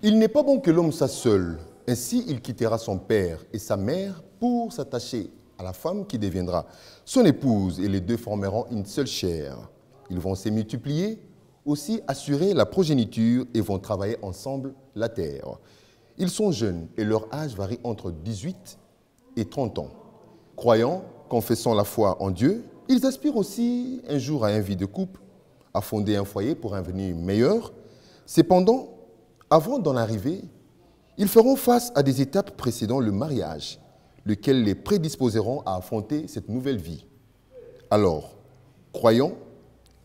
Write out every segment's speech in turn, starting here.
Il n'est pas bon que l'homme soit seul. Ainsi, il quittera son père et sa mère pour s'attacher à la femme qui deviendra son épouse et les deux formeront une seule chair. Ils vont se multiplier, aussi assurer la progéniture et vont travailler ensemble la terre. Ils sont jeunes et leur âge varie entre 18 et 30 ans. Croyants, confessant la foi en Dieu, ils aspirent aussi un jour à une vie de couple, à fonder un foyer pour un avenir meilleur. Cependant, avant d'en arriver, ils feront face à des étapes précédant le mariage, lesquelles les prédisposeront à affronter cette nouvelle vie. Alors, croyants,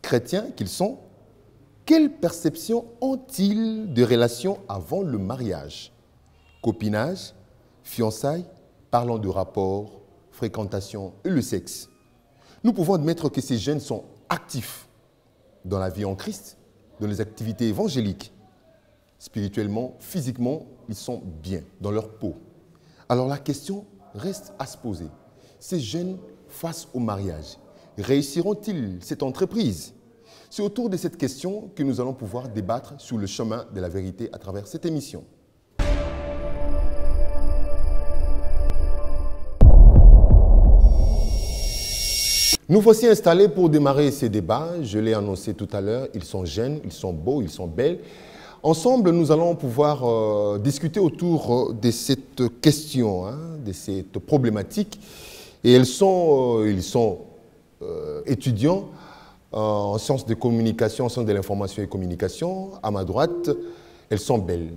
chrétiens qu'ils sont, quelle perception ont-ils de relations avant le mariage? Copinage, fiançailles, parlant de rapports, fréquentation et le sexe. Nous pouvons admettre que ces jeunes sont actifs dans la vie en Christ, dans les activités évangéliques. Spirituellement, physiquement, ils sont bien dans leur peau. Alors la question reste à se poser. Ces jeunes face au mariage, réussiront-ils cette entreprise? C'est autour de cette question que nous allons pouvoir débattre sur le chemin de la vérité à travers cette émission. Nous voici installés pour démarrer ces débats. Je l'ai annoncé tout à l'heure, ils sont jeunes, ils sont beaux, ils sont belles. Ensemble, nous allons pouvoir discuter autour de cette question, de cette problématique. Et ils sont étudiants en sciences de communication, en sciences de l'information et communication. À ma droite, elles sont belles.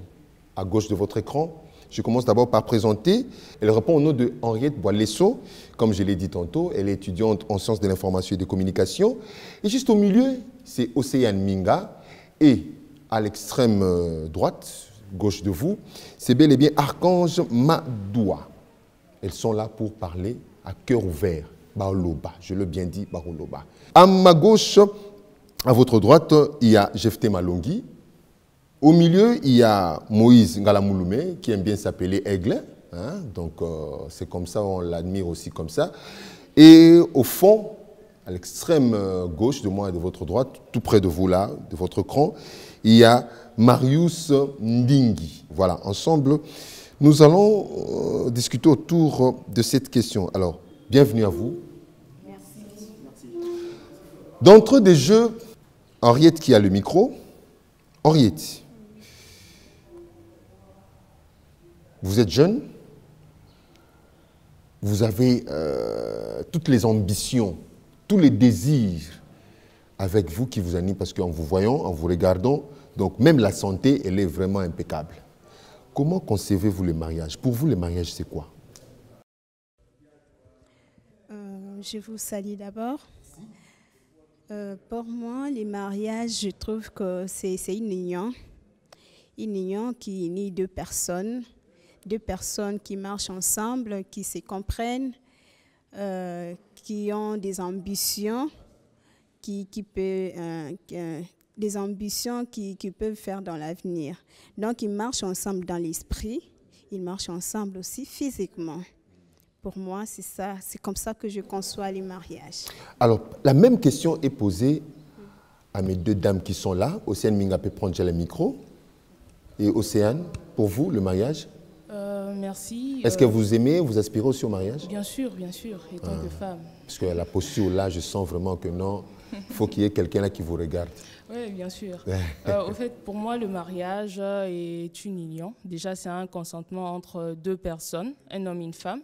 À gauche de votre écran, je commence d'abord par présenter. Elle répond au nom de Henriette Boilesso. Comme je l'ai dit tantôt, elle est étudiante en sciences de l'information et de communication. Et juste au milieu, c'est Océane Minga. Et à l'extrême droite, gauche de vous, c'est bel et bien Archange Madoua. Elles sont là pour parler à cœur ouvert. Baoloba, je l'ai bien dit, Baoloba. À ma gauche, à votre droite, il y a Jephté Malongi. Au milieu, il y a Moïse Ngalamouloumé, qui aime bien s'appeler Aigle. Donc, c'est comme ça, on l'admire aussi comme ça. Et au fond, à l'extrême gauche de moi et de votre droite, tout près de vous là, de votre écran, il y a Marius Ndingi. Voilà, ensemble, nous allons discuter autour de cette question. Alors, bienvenue à vous. Merci. D'entre des jeux, Henriette qui a le micro. Henriette, vous êtes jeune, vous avez toutes les ambitions, tous les désirs avec vous qui vous animent parce qu'en vous voyant, en vous regardant, donc même la santé, elle est vraiment impeccable. Comment concevez-vous le mariage? Pour vous, le mariage, c'est quoi? Je vous salue d'abord. Pour moi, les mariages, je trouve que c'est une union qui unit deux personnes qui marchent ensemble, qui se comprennent, qui ont des ambitions, qui peuvent faire dans l'avenir. Donc, ils marchent ensemble dans l'esprit, ils marchent ensemble aussi physiquement. Pour moi, c'est ça, c'est comme ça que je conçois les mariages. Alors, la même question est posée à mes deux dames qui sont là. Océane Minga peut prendre déjà le micro. Et Océane, pour vous, le mariage? Merci. Est-ce que vous aimez, vous aspirez aussi au mariage? Bien sûr, étant que femme. Parce que la posture là, je sens vraiment que non, il faut qu'il y ait quelqu'un là qui vous regarde. Oui, bien sûr. Au fait, pour moi, le mariage est une union. Déjà, c'est un consentement entre deux personnes, un homme et une femme,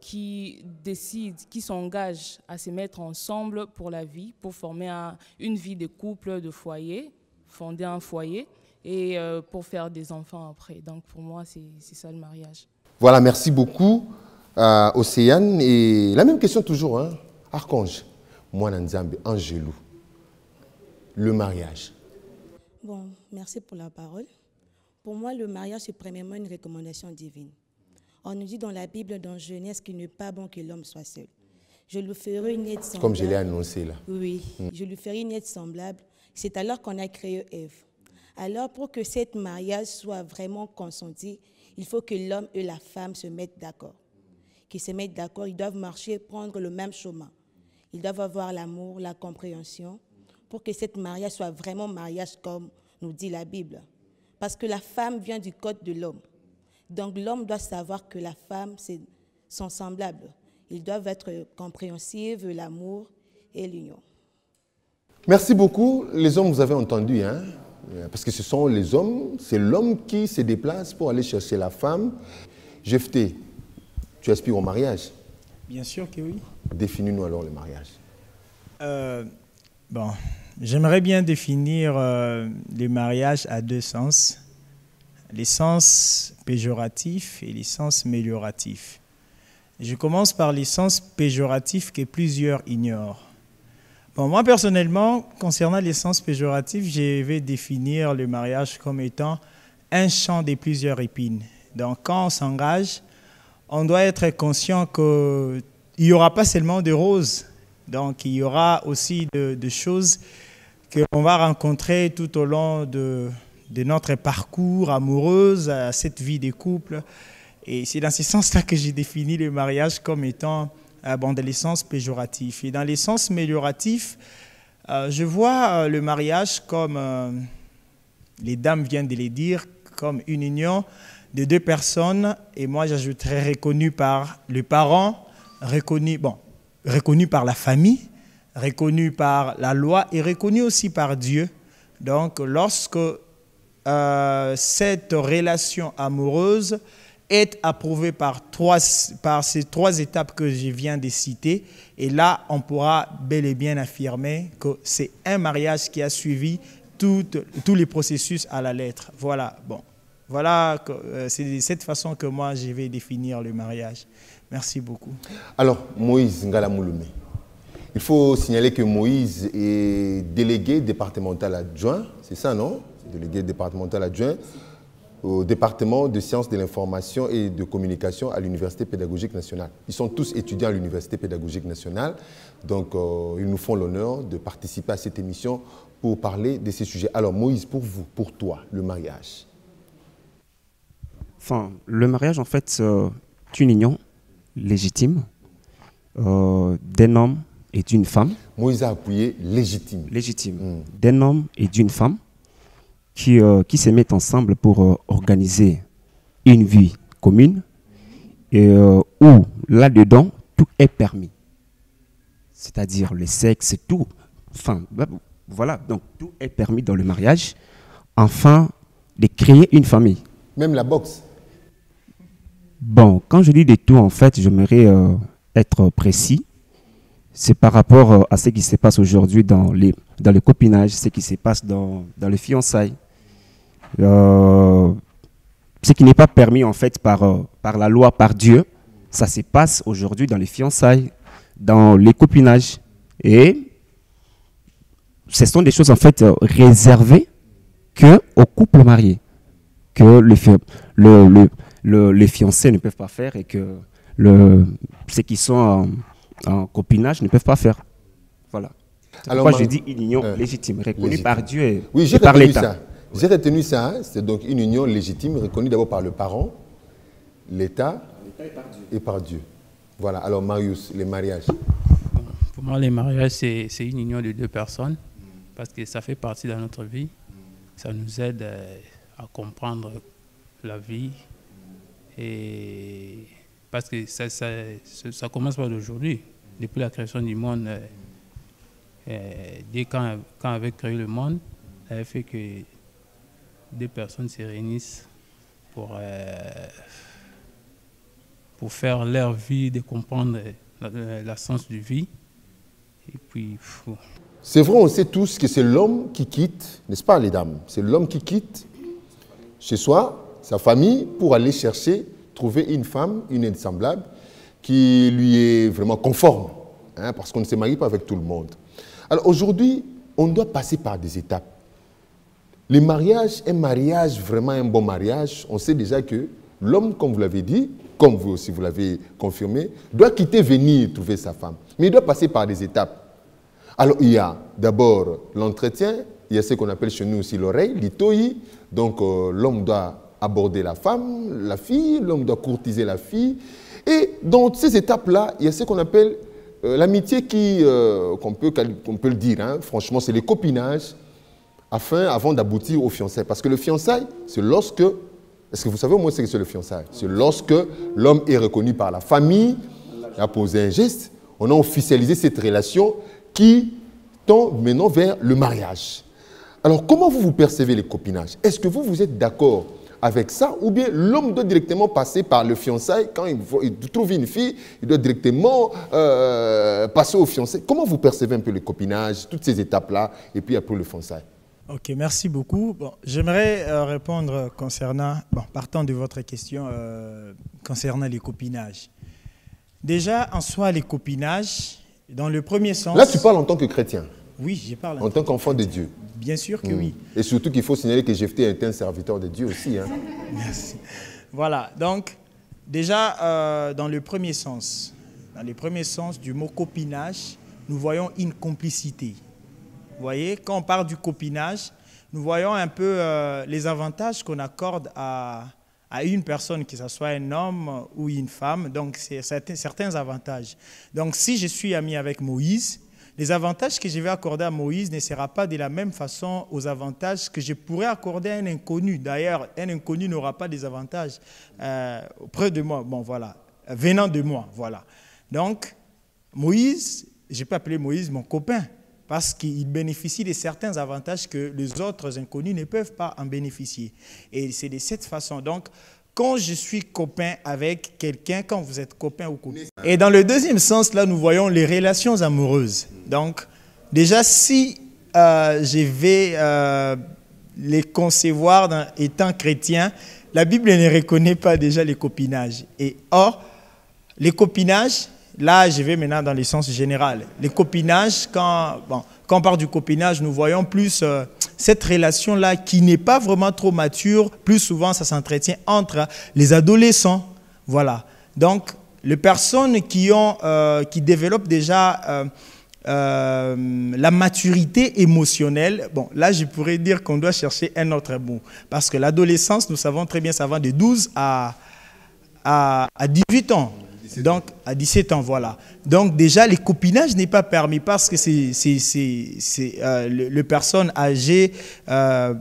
qui décident, qui s'engagent à se mettre ensemble pour la vie, pour former une vie de couple, de foyer, fonder un foyer et pour faire des enfants après. Donc pour moi, c'est ça le mariage. Voilà, merci beaucoup Océane. Et la même question toujours, Archange, Mwana Nzambe, Angelou, le mariage. Bon, merci pour la parole. Pour moi, le mariage, c'est premièrement une recommandation divine. On nous dit dans la Bible, dans Genèse, qu'il n'est pas bon que l'homme soit seul. Je lui ferai une aide semblable. Comme je l'ai annoncé là. Oui, je lui ferai une aide semblable. C'est alors qu'on a créé Ève. Alors, pour que cet mariage soit vraiment consenti, il faut que l'homme et la femme se mettent d'accord. Qu'ils se mettent d'accord, ils doivent marcher, prendre le même chemin. Ils doivent avoir l'amour, la compréhension, pour que cet mariage soit vraiment mariage comme nous dit la Bible. Parce que la femme vient du code de l'homme. Donc l'homme doit savoir que la femme, c'est son semblable. Ils doivent être compréhensifs, l'amour et l'union. Merci beaucoup. Les hommes, vous avez entendu, hein? Parce que ce sont les hommes, c'est l'homme qui se déplace pour aller chercher la femme. Jephté, tu aspires au mariage? Bien sûr que oui. Définis-nous alors le mariage. Bon, j'aimerais bien définir le mariage à deux sens. Les sens péjoratifs et les sens amélioratifs. Je commence par les sens péjoratifs que plusieurs ignorent. Bon, moi, personnellement, concernant les sens péjoratifs, je vais définir le mariage comme étant un champ de plusieurs épines. Donc, quand on s'engage, on doit être conscient qu'il n'y aura pas seulement de roses. Donc, il y aura aussi de choses qu'on va rencontrer tout au long de notre parcours amoureux, à cette vie de couple. Et c'est dans ce sens-là que j'ai défini le mariage comme étant dans les sens péjoratifs. Et dans les sens amélioratifs, je vois le mariage comme, les dames viennent de le dire, comme une union de deux personnes. Et moi, j'ajouterais reconnu par les parents, reconnu par la famille, reconnu par la loi et reconnu aussi par Dieu. Donc, lorsque cette relation amoureuse est approuvée par ces trois étapes que je viens de citer, et là, on pourra bel et bien affirmer que c'est un mariage qui a suivi tous les processus à la lettre. Voilà, bon. Voilà, c'est de cette façon que moi, je vais définir le mariage. Merci beaucoup. Alors, Moïse Ngala Mouloumé. Il faut signaler que Moïse est délégué départemental adjoint, c'est ça, non? Délégué départemental adjoint au département de sciences de l'information et de communication à l'Université pédagogique nationale. Ils sont tous étudiants à l'Université pédagogique nationale, donc ils nous font l'honneur de participer à cette émission pour parler de ces sujets. Alors Moïse, pour vous, pour toi, le mariage? Enfin, le mariage, en fait, c'est une union légitime d'un homme et d'une femme. Moïse a appuyé légitime. Légitime. D'un homme et d'une femme qui se mettent ensemble pour organiser une vie commune et où, là-dedans, tout est permis. C'est-à-dire le sexe, tout. Enfin, voilà, donc tout est permis dans le mariage, afin de créer une famille. Même la boxe? Bon, quand je dis de tout, en fait, j'aimerais être précis. C'est par rapport à ce qui se passe aujourd'hui dans le copinage, ce qui se passe dans les fiançailles. Ce qui n'est pas permis, en fait, par la loi, par Dieu, ça se passe aujourd'hui dans les fiançailles, dans les copinages. Et ce sont des choses, en fait, réservées qu'aux couples mariés, que les fiancés ne peuvent pas faire et que ceux qui sont en copinage ne peuvent pas faire. Voilà. Alors, moi, je dis une union légitime, reconnue par Dieu et par l'État. J'ai retenu ça, hein? C'est donc une union légitime, reconnue d'abord par le parent, l'État et par Dieu. Voilà, alors Marius, les mariages. Pour moi, les mariages, c'est une union de deux personnes, parce que ça fait partie de notre vie. Ça nous aide à comprendre la vie, et parce que ça commence pas d'aujourd'hui. Depuis la création du monde, dès quand avait créé le monde, ça avait fait que deux personnes se réunissent pour faire leur vie, de comprendre la sens du vie. Et puis, c'est vrai, on sait tous que c'est l'homme qui quitte, n'est-ce pas les dames? C'est l'homme qui quitte chez soi, sa famille, pour aller chercher, trouver une femme, une semblable, qui lui est vraiment conforme, hein, parce qu'on ne se marie pas avec tout le monde. Alors aujourd'hui, on doit passer par des étapes. Le mariage, un mariage, vraiment un bon mariage, on sait déjà que l'homme, comme vous l'avez dit, comme vous aussi vous l'avez confirmé, doit quitter, venir trouver sa femme. Mais il doit passer par des étapes. Alors il y a d'abord l'entretien, il y a ce qu'on appelle chez nous aussi l'oreille, l'itoyi. Donc l'homme doit aborder la femme, la fille, l'homme doit courtiser la fille. Et dans ces étapes-là, il y a ce qu'on appelle l'amitié qu'on peut le dire, hein, franchement, c'est le copinage. avant d'aboutir au fiançailles. Parce que le fiançailles, c'est lorsque... Est-ce que vous savez au moins ce que c'est le fiançailles? C'est lorsque l'homme est reconnu par la famille, il a posé un geste, on a officialisé cette relation qui tend maintenant vers le mariage. Alors, comment vous percevez les copinages? Est-ce que vous êtes d'accord avec ça, ou bien l'homme doit directement passer par le fiançailles? Quand il trouve une fille, il doit directement passer au fiançailles. Comment vous percevez un peu le copinage, toutes ces étapes-là, et puis après le fiançailles? Ok, merci beaucoup. Bon, j'aimerais répondre partant de votre question concernant les copinages. Déjà, en soi, les copinages, dans le premier sens... Là, tu parles en tant que chrétien. Oui, je parle en tant qu'enfant de Dieu. Bien sûr que oui. Et surtout qu'il faut signaler que Jephthé était un serviteur de Dieu aussi. Hein. Merci. Voilà, donc déjà dans le premier sens du mot copinage, nous voyons une complicité. Vous voyez, quand on parle du copinage, nous voyons un peu les avantages qu'on accorde à une personne, que ce soit un homme ou une femme. Donc, c'est certains avantages. Donc, si je suis ami avec Moïse, les avantages que je vais accorder à Moïse ne seront pas de la même façon aux avantages que je pourrais accorder à un inconnu. D'ailleurs, un inconnu n'aura pas des avantages auprès de moi. Bon, voilà, venant de moi, voilà. Donc, Moïse, je peux appeler Moïse mon copain, parce qu'il bénéficie de certains avantages que les autres inconnus ne peuvent pas en bénéficier. Et c'est de cette façon. Donc, quand je suis copain avec quelqu'un, quand vous êtes copain ou copine. Et dans le deuxième sens, là, nous voyons les relations amoureuses. Donc, déjà, si je vais les concevoir étant chrétien, la Bible ne reconnaît pas déjà les copinages. Et or, les copinages, là, je vais maintenant dans le sens général. Les copinages, quand on parle du copinage, nous voyons plus cette relation-là qui n'est pas vraiment trop mature. Plus souvent, ça s'entretient entre les adolescents. Voilà. Donc, les personnes qui développent déjà la maturité émotionnelle, bon, là, je pourrais dire qu'on doit chercher un autre mot. Parce que l'adolescence, nous savons très bien, ça va de 12 à 18 ans. Donc, à 17 ans, voilà. Donc, déjà, le copinage n'est pas permis parce que c'est les personnes âgées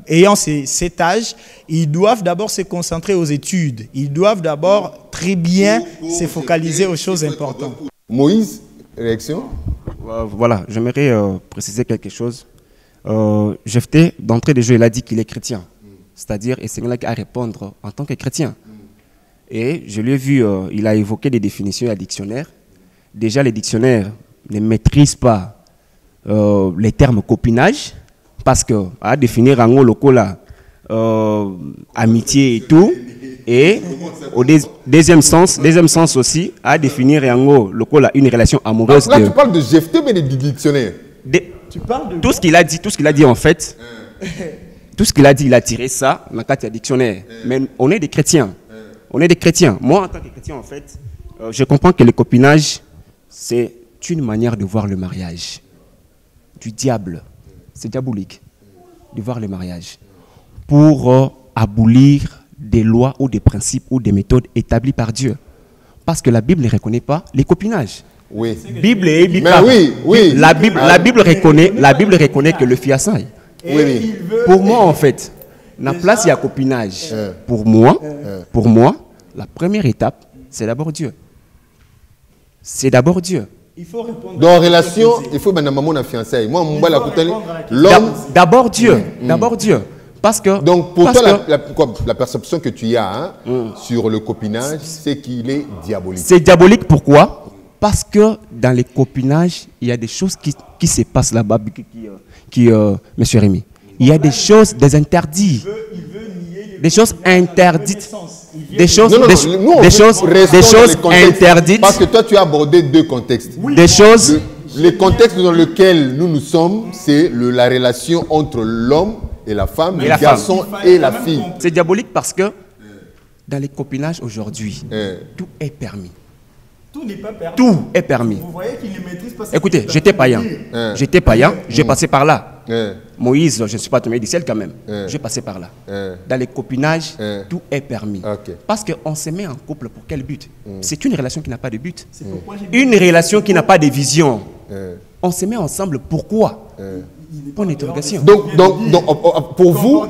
ayant cet âge, ils doivent d'abord se concentrer aux études. Ils doivent d'abord très bien se focaliser aux choses importantes. Moïse, réaction? Voilà, j'aimerais préciser quelque chose. Jephthé, d'entrée de jeu, il a dit qu'il est chrétien. C'est-à-dire, et c'est là qu'il a à répondre en tant que chrétien. Et je l'ai vu, il a évoqué des définitions à dictionnaire. Déjà, les dictionnaires ne maîtrisent pas les termes copinage, parce qu'à définir en haut le coup là, amitié et tout. Et au deuxième sens aussi, à définir en haut le coup là, une relation amoureuse. Là, tu parles de Jephthé, mais du dictionnaire. Tu parles de tout ce qu'il a dit en fait, tout ce qu'il a dit, il a tiré ça dans le cadre du dictionnaire. Mais on est des chrétiens. On est des chrétiens. Moi, en tant que chrétien, en fait, je comprends que le copinage, c'est une manière de voir le mariage. Du diable. C'est diabolique de voir le mariage. Pour abolir des lois ou des principes ou des méthodes établies par Dieu. Parce que la Bible ne reconnaît pas les copinages. Oui. Bible et Bible. Oui. La Bible reconnaît que le fiançailles. Oui. Pour moi, en fait, la place, il y a copinage. Pour moi, la première étape, c'est d'abord Dieu. C'est d'abord Dieu. Il faut répondre. Dans la relation, il faut maintenant maman fiançailles. Moi, mon l'homme. D'abord Dieu. D'abord Dieu. Parce que. Donc, pour toi, la perception que tu as sur le copinage, c'est qu'il est diabolique. C'est diabolique, pourquoi? Parce que dans les copinages, il y a des choses qui se passent là-bas, Monsieur Rémi. Il y a des choses, des interdits. Des choses interdites. Des choses interdites. Parce que toi, tu as abordé deux contextes. Des choses. Le contexte dans lequel nous sommes, c'est la relation entre l'homme et la femme, le garçon et la fille. C'est diabolique parce que dans les copinages aujourd'hui, tout est permis. Tout n'est pas permis. Tout est permis. Vous voyez qu'il ne maîtrise pas. Écoutez, j'étais païen. J'étais païen, j'ai passé par là. Moïse, je ne suis pas tombé du ciel quand même. J'ai passé par là. Dans les copinages, tout est permis. Parce qu'on se met en couple pour quel but? C'est une relation qui n'a pas de but. Une relation qui n'a pas de vision. On se met ensemble pourquoi? point d'interrogation. Donc, pour vous,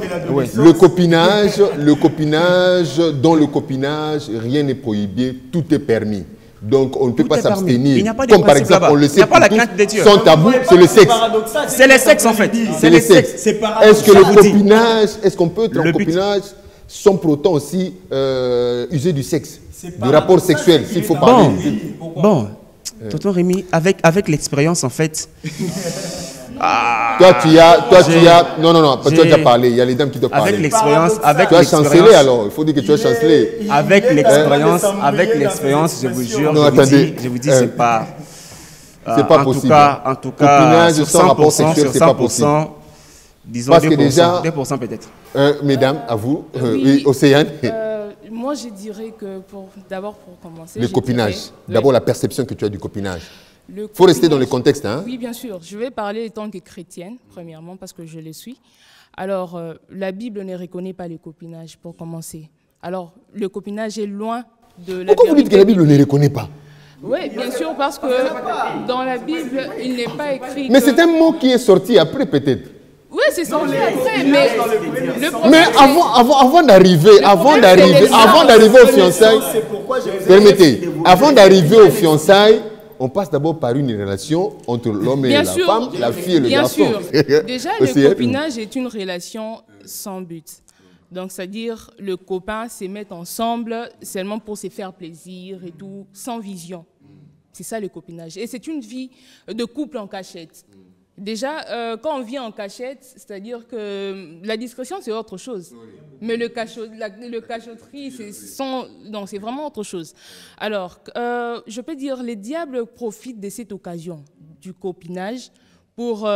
le copinage, dans le copinage, rien n'est prohibé, tout est permis. Donc, on ne peut pas s'abstenir. Comme par exemple, on le sait, sans tabou, c'est le sexe. C'est le sexe, en fait. C'est le sexe. Est-ce que le copinage, est-ce qu'on peut être en copinage sans pour autant aussi user du sexe, du rapport sexuel, s'il faut parler. Bon, tonton Rémi, avec l'expérience, en fait... Toi, tu as... Non, tu as déjà parlé. Il y a les dames qui doivent parler. Avec l'expérience... Tu as chancelé, alors. Il faut dire que tu as chancelé. Avec l'expérience, je vous jure, je vous dis, c'est pas... C'est pas possible. En tout cas, sur 100%, c'est pas possible. Disons 2% peut-être. Mesdames, à vous. Oui, Océane. Moi, je dirais que, d'abord pour commencer... Le copinage. D'abord, la perception que tu as du copinage. Il faut rester dans le contexte. Hein? Oui, bien sûr. Je vais parler en tant que chrétienne, premièrement, parce que je le suis. Alors, la Bible ne reconnaît pas le copinage, pour commencer. Alors, le copinage est loin de la Pourquoi vous dites que la Bible ne reconnaît pas? Oui, bien sûr, parce que dans la Bible, il n'est pas écrit... Mais c'est un mot qui est sorti après, peut-être. Oui, c'est sorti après, mais... Mais avant d'arriver aux fiançailles... Permettez, avant d'arriver aux fiançailles, on passe d'abord par une relation entre l'homme et la femme, la fille et le garçon. Bien sûr. Déjà, le copinage est une relation sans but. Donc, c'est-à-dire, le copain se met ensemble seulement pour se faire plaisir et tout, sans vision. C'est ça le copinage. Et c'est une vie de couple en cachette. Déjà, quand on vit en cachette, c'est-à-dire que la discrétion, c'est autre chose. Mais le cachotterie, c'est vraiment autre chose. Alors, je peux dire, les diables profitent de cette occasion du copinage pour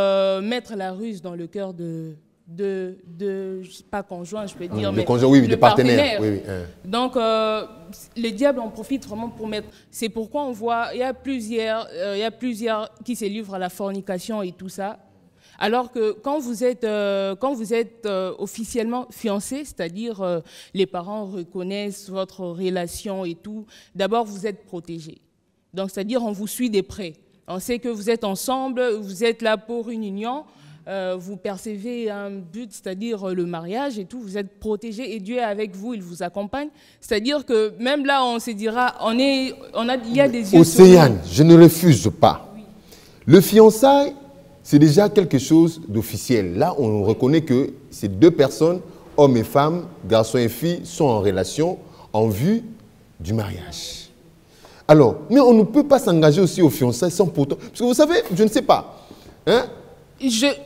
mettre la ruse dans le cœur pas conjoint, je peux dire, mais de partenaire. Oui. Donc, les diables en profitent vraiment pour mettre... C'est pourquoi on voit, il y a plusieurs qui se livrent à la fornication et tout ça. Alors que quand vous êtes officiellement fiancé, c'est-à-dire les parents reconnaissent votre relation et tout, d'abord vous êtes protégé. Donc, c'est-à-dire on vous suit de près. On sait que vous êtes ensemble, vous êtes là pour une union. Vous percevez un but, c'est-à-dire le mariage et tout, vous êtes protégé et Dieu est avec vous, il vous accompagne. C'est-à-dire que même là, on se dira, il y a des yeux. Océane, je ne refuse pas. Oui. Le fiançailles, c'est déjà quelque chose d'officiel. Là, on reconnaît que ces deux personnes, hommes et femmes, garçons et filles, sont en relation en vue du mariage. Alors, mais on ne peut pas s'engager aussi au fiançailles sans pourtant... Parce que vous savez, je ne sais pas, hein?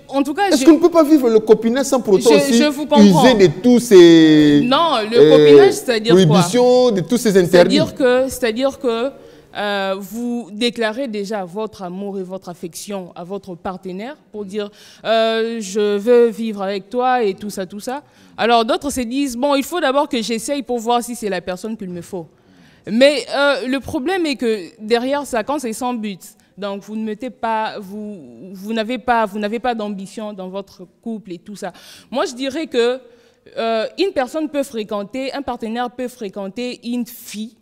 En tout cas, est-ce qu'on ne peut pas vivre le copinage sans pour autant aussi user de tous ces copinage, c'est-à-dire prohibitions, de tous ces interdits? C'est-à-dire que vous déclarez déjà votre amour et votre affection à votre partenaire pour dire je veux vivre avec toi et tout ça, tout ça. Alors d'autres se disent bon, il faut d'abord que j'essaye pour voir si c'est la personne qu'il me faut. Mais le problème est que derrière ça, quand c'est sans but, donc vous ne mettez pas, vous n'avez pas d'ambition dans votre couple et tout ça. Moi, je dirais que une personne peut fréquenter, un partenaire peut fréquenter une fille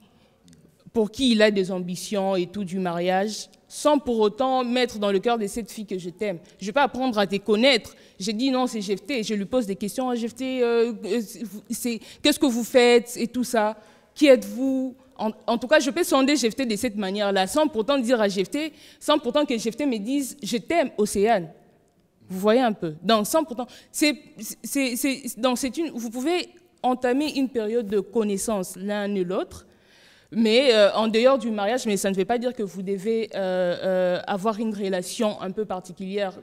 pour qui il a des ambitions et tout du mariage, sans pour autant mettre dans le cœur de cette fille que je t'aime. Je ne vais pas apprendre à te connaître. Je dis non, c'est Jephté. Je lui pose des questions. Jephté, qu'est-ce que vous faites et tout ça? Qui êtes-vous? En tout cas, je peux sonder Jephté de cette manière-là, sans pourtant dire à Jephté, sans pourtant que Jephté me dise « je t'aime, Océane ». Vous voyez un peu. Donc, sans pourtant... vous pouvez entamer une période de connaissance l'un et l'autre, mais en dehors du mariage, mais ça ne veut pas dire que vous devez avoir une relation un peu particulière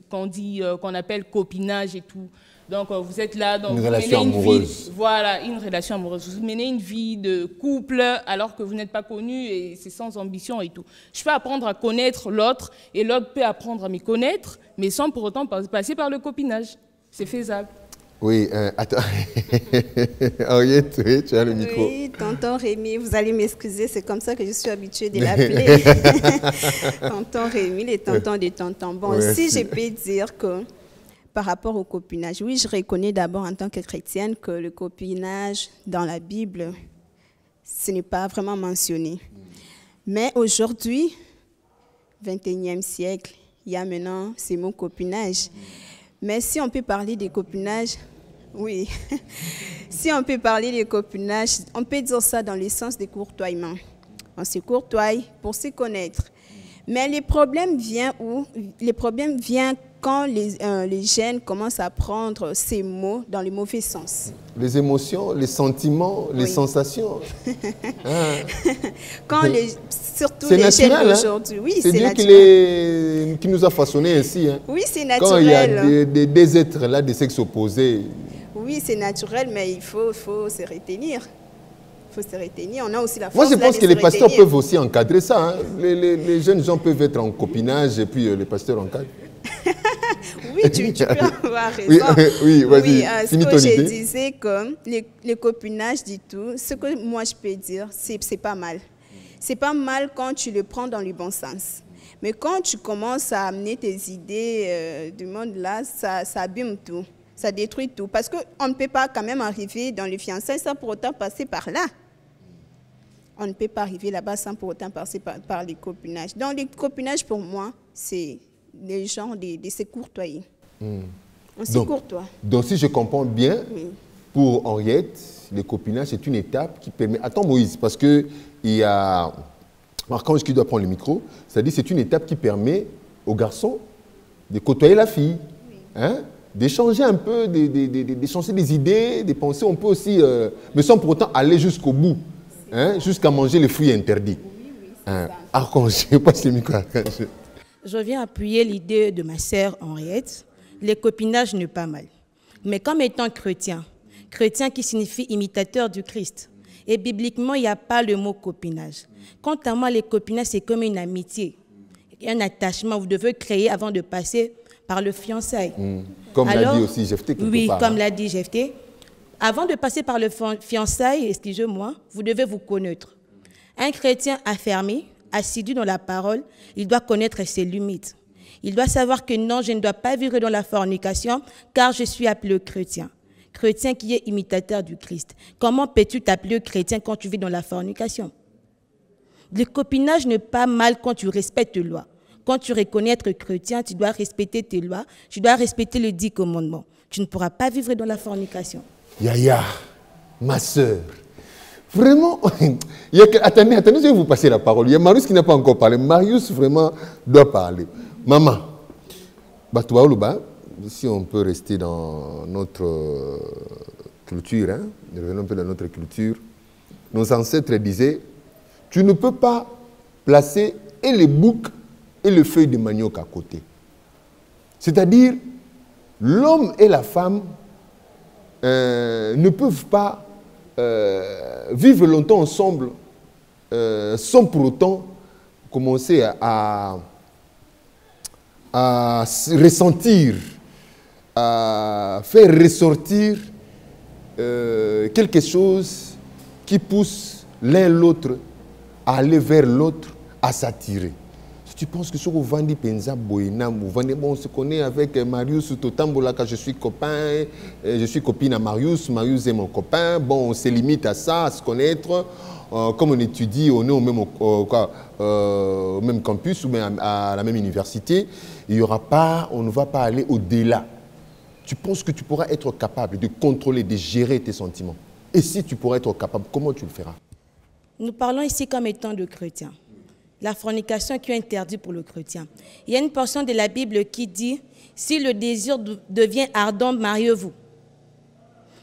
qu'on appelle copinage et tout. Donc, vous êtes là, donc une relation amoureuse. Voilà, une relation amoureuse. Vous menez une vie de couple alors que vous n'êtes pas connu et c'est sans ambition et tout. Je peux apprendre à connaître l'autre et l'autre peut apprendre à me connaître, mais sans pour autant passer par le copinage. C'est faisable. Oui, attends. Henriette, oui, tu as le micro. Oui, tonton Rémi, vous allez m'excuser, c'est comme ça que je suis habituée de l'appeler. Tonton Rémi, les tontons des tontons. Bon, ouais, si je peux dire que par rapport au copinage, oui, je reconnais d'abord en tant que chrétienne que le copinage dans la Bible, ce n'est pas vraiment mentionné. Mais aujourd'hui, 21e siècle, il y a maintenant, c'est mon copinage. Mais si on peut parler de copinage, oui, si on peut parler de copinage, on peut dire ça dans le sens de courtoiement. On se courtoie pour se connaître. Mais les problèmes viennent où? Les problèmes viennent quand les jeunes commencent à prendre ces mots dans le mauvais sens. Les émotions, les sentiments, les sensations. Surtout les jeunes d'aujourd'hui. Oui, c'est Dieu qui nous a façonnés ainsi. Hein. Oui, c'est naturel. Quand il y a des êtres là, des sexes opposés. Oui, c'est naturel, mais il faut se retenir. Il faut se retenir. On a aussi la force. Moi, je pense que les pasteurs peuvent aussi encadrer ça. Hein. Les jeunes gens peuvent être en copinage et puis les pasteurs encadrent. Oui, tu peux avoir raison. Oui, vas-y, ce que je disais, que les copinages du tout, ce que moi je peux dire, c'est pas mal. C'est pas mal quand tu le prends dans le bon sens. Mais quand tu commences à amener tes idées du monde là, ça abîme tout. Ça détruit tout. Parce qu'on ne peut pas quand même arriver dans les fiançailles sans pour autant passer par là. On ne peut pas arriver là-bas sans pour autant passer par les copinages. Donc les copinages pour moi, c'est les gens de se courtoyer. On se courtoie. Donc si je comprends bien, pour Henriette, le copinage c'est une étape qui permet... Attends Moïse, parce qu'il y a Marc-Ange qui doit prendre le micro, c'est-à-dire c'est une étape qui permet aux garçons de côtoyer la fille, hein, d'échanger un peu, d'échanger des idées, des pensées. On peut aussi, mais sans pour autant aller jusqu'au bout, hein, jusqu'à manger les fruits interdits. Archange, je passe le micro à Archange. Je viens appuyer l'idée de ma sœur Henriette. Le copinage n'est pas mal. Mais comme étant chrétien qui signifie imitateur du Christ, et bibliquement, il n'y a pas le mot copinage. Quant à moi, le copinage, c'est comme une amitié, un attachement. Vous devez créer avant de passer par le fiançailles. Comme l'a dit aussi Jephté quelque oui, part. Oui, comme l'a dit Jephté. Avant de passer par le fiançailles, excusez-moi, vous devez vous connaître. Un chrétien affermi, assidu dans la parole, il doit connaître ses limites. Il doit savoir que non, je ne dois pas vivre dans la fornication, car je suis appelé chrétien. Chrétien qui est imitateur du Christ. Comment peux-tu t'appeler chrétien quand tu vis dans la fornication? Le copinage n'est pas mal quand tu respectes tes lois. Quand tu reconnais être chrétien, tu dois respecter tes lois, tu dois respecter les 10 commandements. Tu ne pourras pas vivre dans la fornication. Yaya, ma sœur, vraiment, attendez, je vais vous passer la parole. Il y a Marius qui n'a pas encore parlé. Marius, vraiment, doit parler. Maman, si on peut rester dans notre culture, hein, revenons un peu dans notre culture, nos ancêtres disaient, tu ne peux pas placer et les boucs et le feuille de manioc à côté. C'est-à-dire, l'homme et la femme ne peuvent pas vivre longtemps ensemble sans pour autant commencer à ressentir, à faire ressortir quelque chose qui pousse l'un l'autre à aller vers l'autre, à s'attirer. Si tu penses que sur Vandi Penza Boinam, on se connaît avec Marius Totambola, quand je suis copain, je suis copine à Marius, Marius est mon copain, bon, on se limite à ça, à se connaître. Comme on étudie, on est au même campus ou même à la même université, on ne va pas aller au-delà. Tu penses que tu pourras être capable de contrôler, de gérer tes sentiments. Et si tu pourrais être capable, comment tu le feras? Nous parlons ici comme étant de chrétiens. La fornication qui est interdite pour le chrétien. Il y a une portion de la Bible qui dit, si le désir devient ardent, mariez-vous.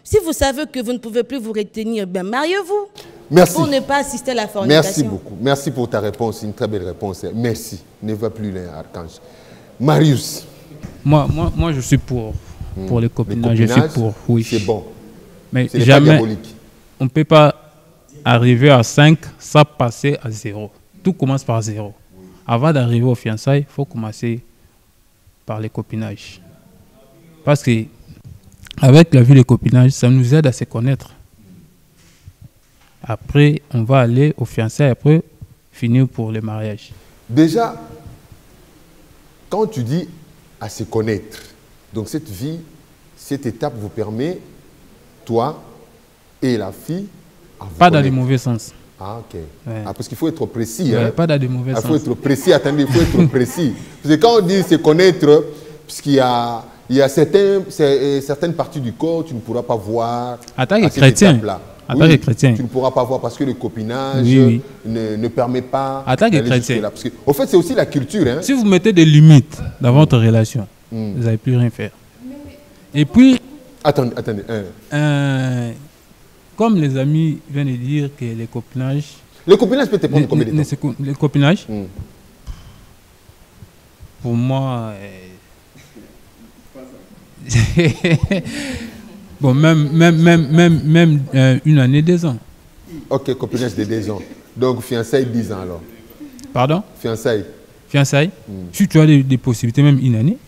Si vous savez que vous ne pouvez plus vous retenir, ben mariez-vous. Merci. Pour ne pas assister à la fornication. Merci beaucoup. Merci pour ta réponse. Une très belle réponse. Merci. Ne va plus loin, Archange. Marius. Moi, je suis pour le copinage. Je suis pour, oui. C'est bon. Mais jamais, on ne peut pas arriver à 5 sans passer à 0. Tout commence par 0. Avant d'arriver aux fiançailles, il faut commencer par le copinage. Parce que avec la vie de copinage, ça nous aide à se connaître. Après, on va aller aux fiançailles, après, finir pour le mariage. Déjà, quand tu dis à se connaître, donc cette vie, cette étape vous permet, toi et la fille, à vous pas connaître. Dans le mauvais sens. Ah, ok. Ouais. Ah, parce qu'il faut être précis. Ouais, Hein. pas dans de mauvais Il sens. faut être précis, attendez, il faut être précis. Parce que quand on dit se connaître, puisqu'il y a certaines parties du corps, tu ne pourras pas voir. En tant que à cette chrétien. étape-là. En tant que chrétien. Tu ne pourras pas voir parce que le copinage Oui, ne permet pas. En tant que d'aller chrétien. jusque-là. Parce que, au fait, c'est aussi la culture. Hein. Si vous mettez des limites dans votre relation, vous n'allez plus rien faire. Et puis, Attendez. comme les amis viennent de dire que les copinages... Le copinage peut te prendre combien de temps? Les copinages, pour moi... bon, même une année, 2 ans. Ok, copinage de 2 ans. Donc, fiançailles, 10 ans alors. Pardon? Fiançailles. Fiançailles. Si tu as des possibilités, même une année.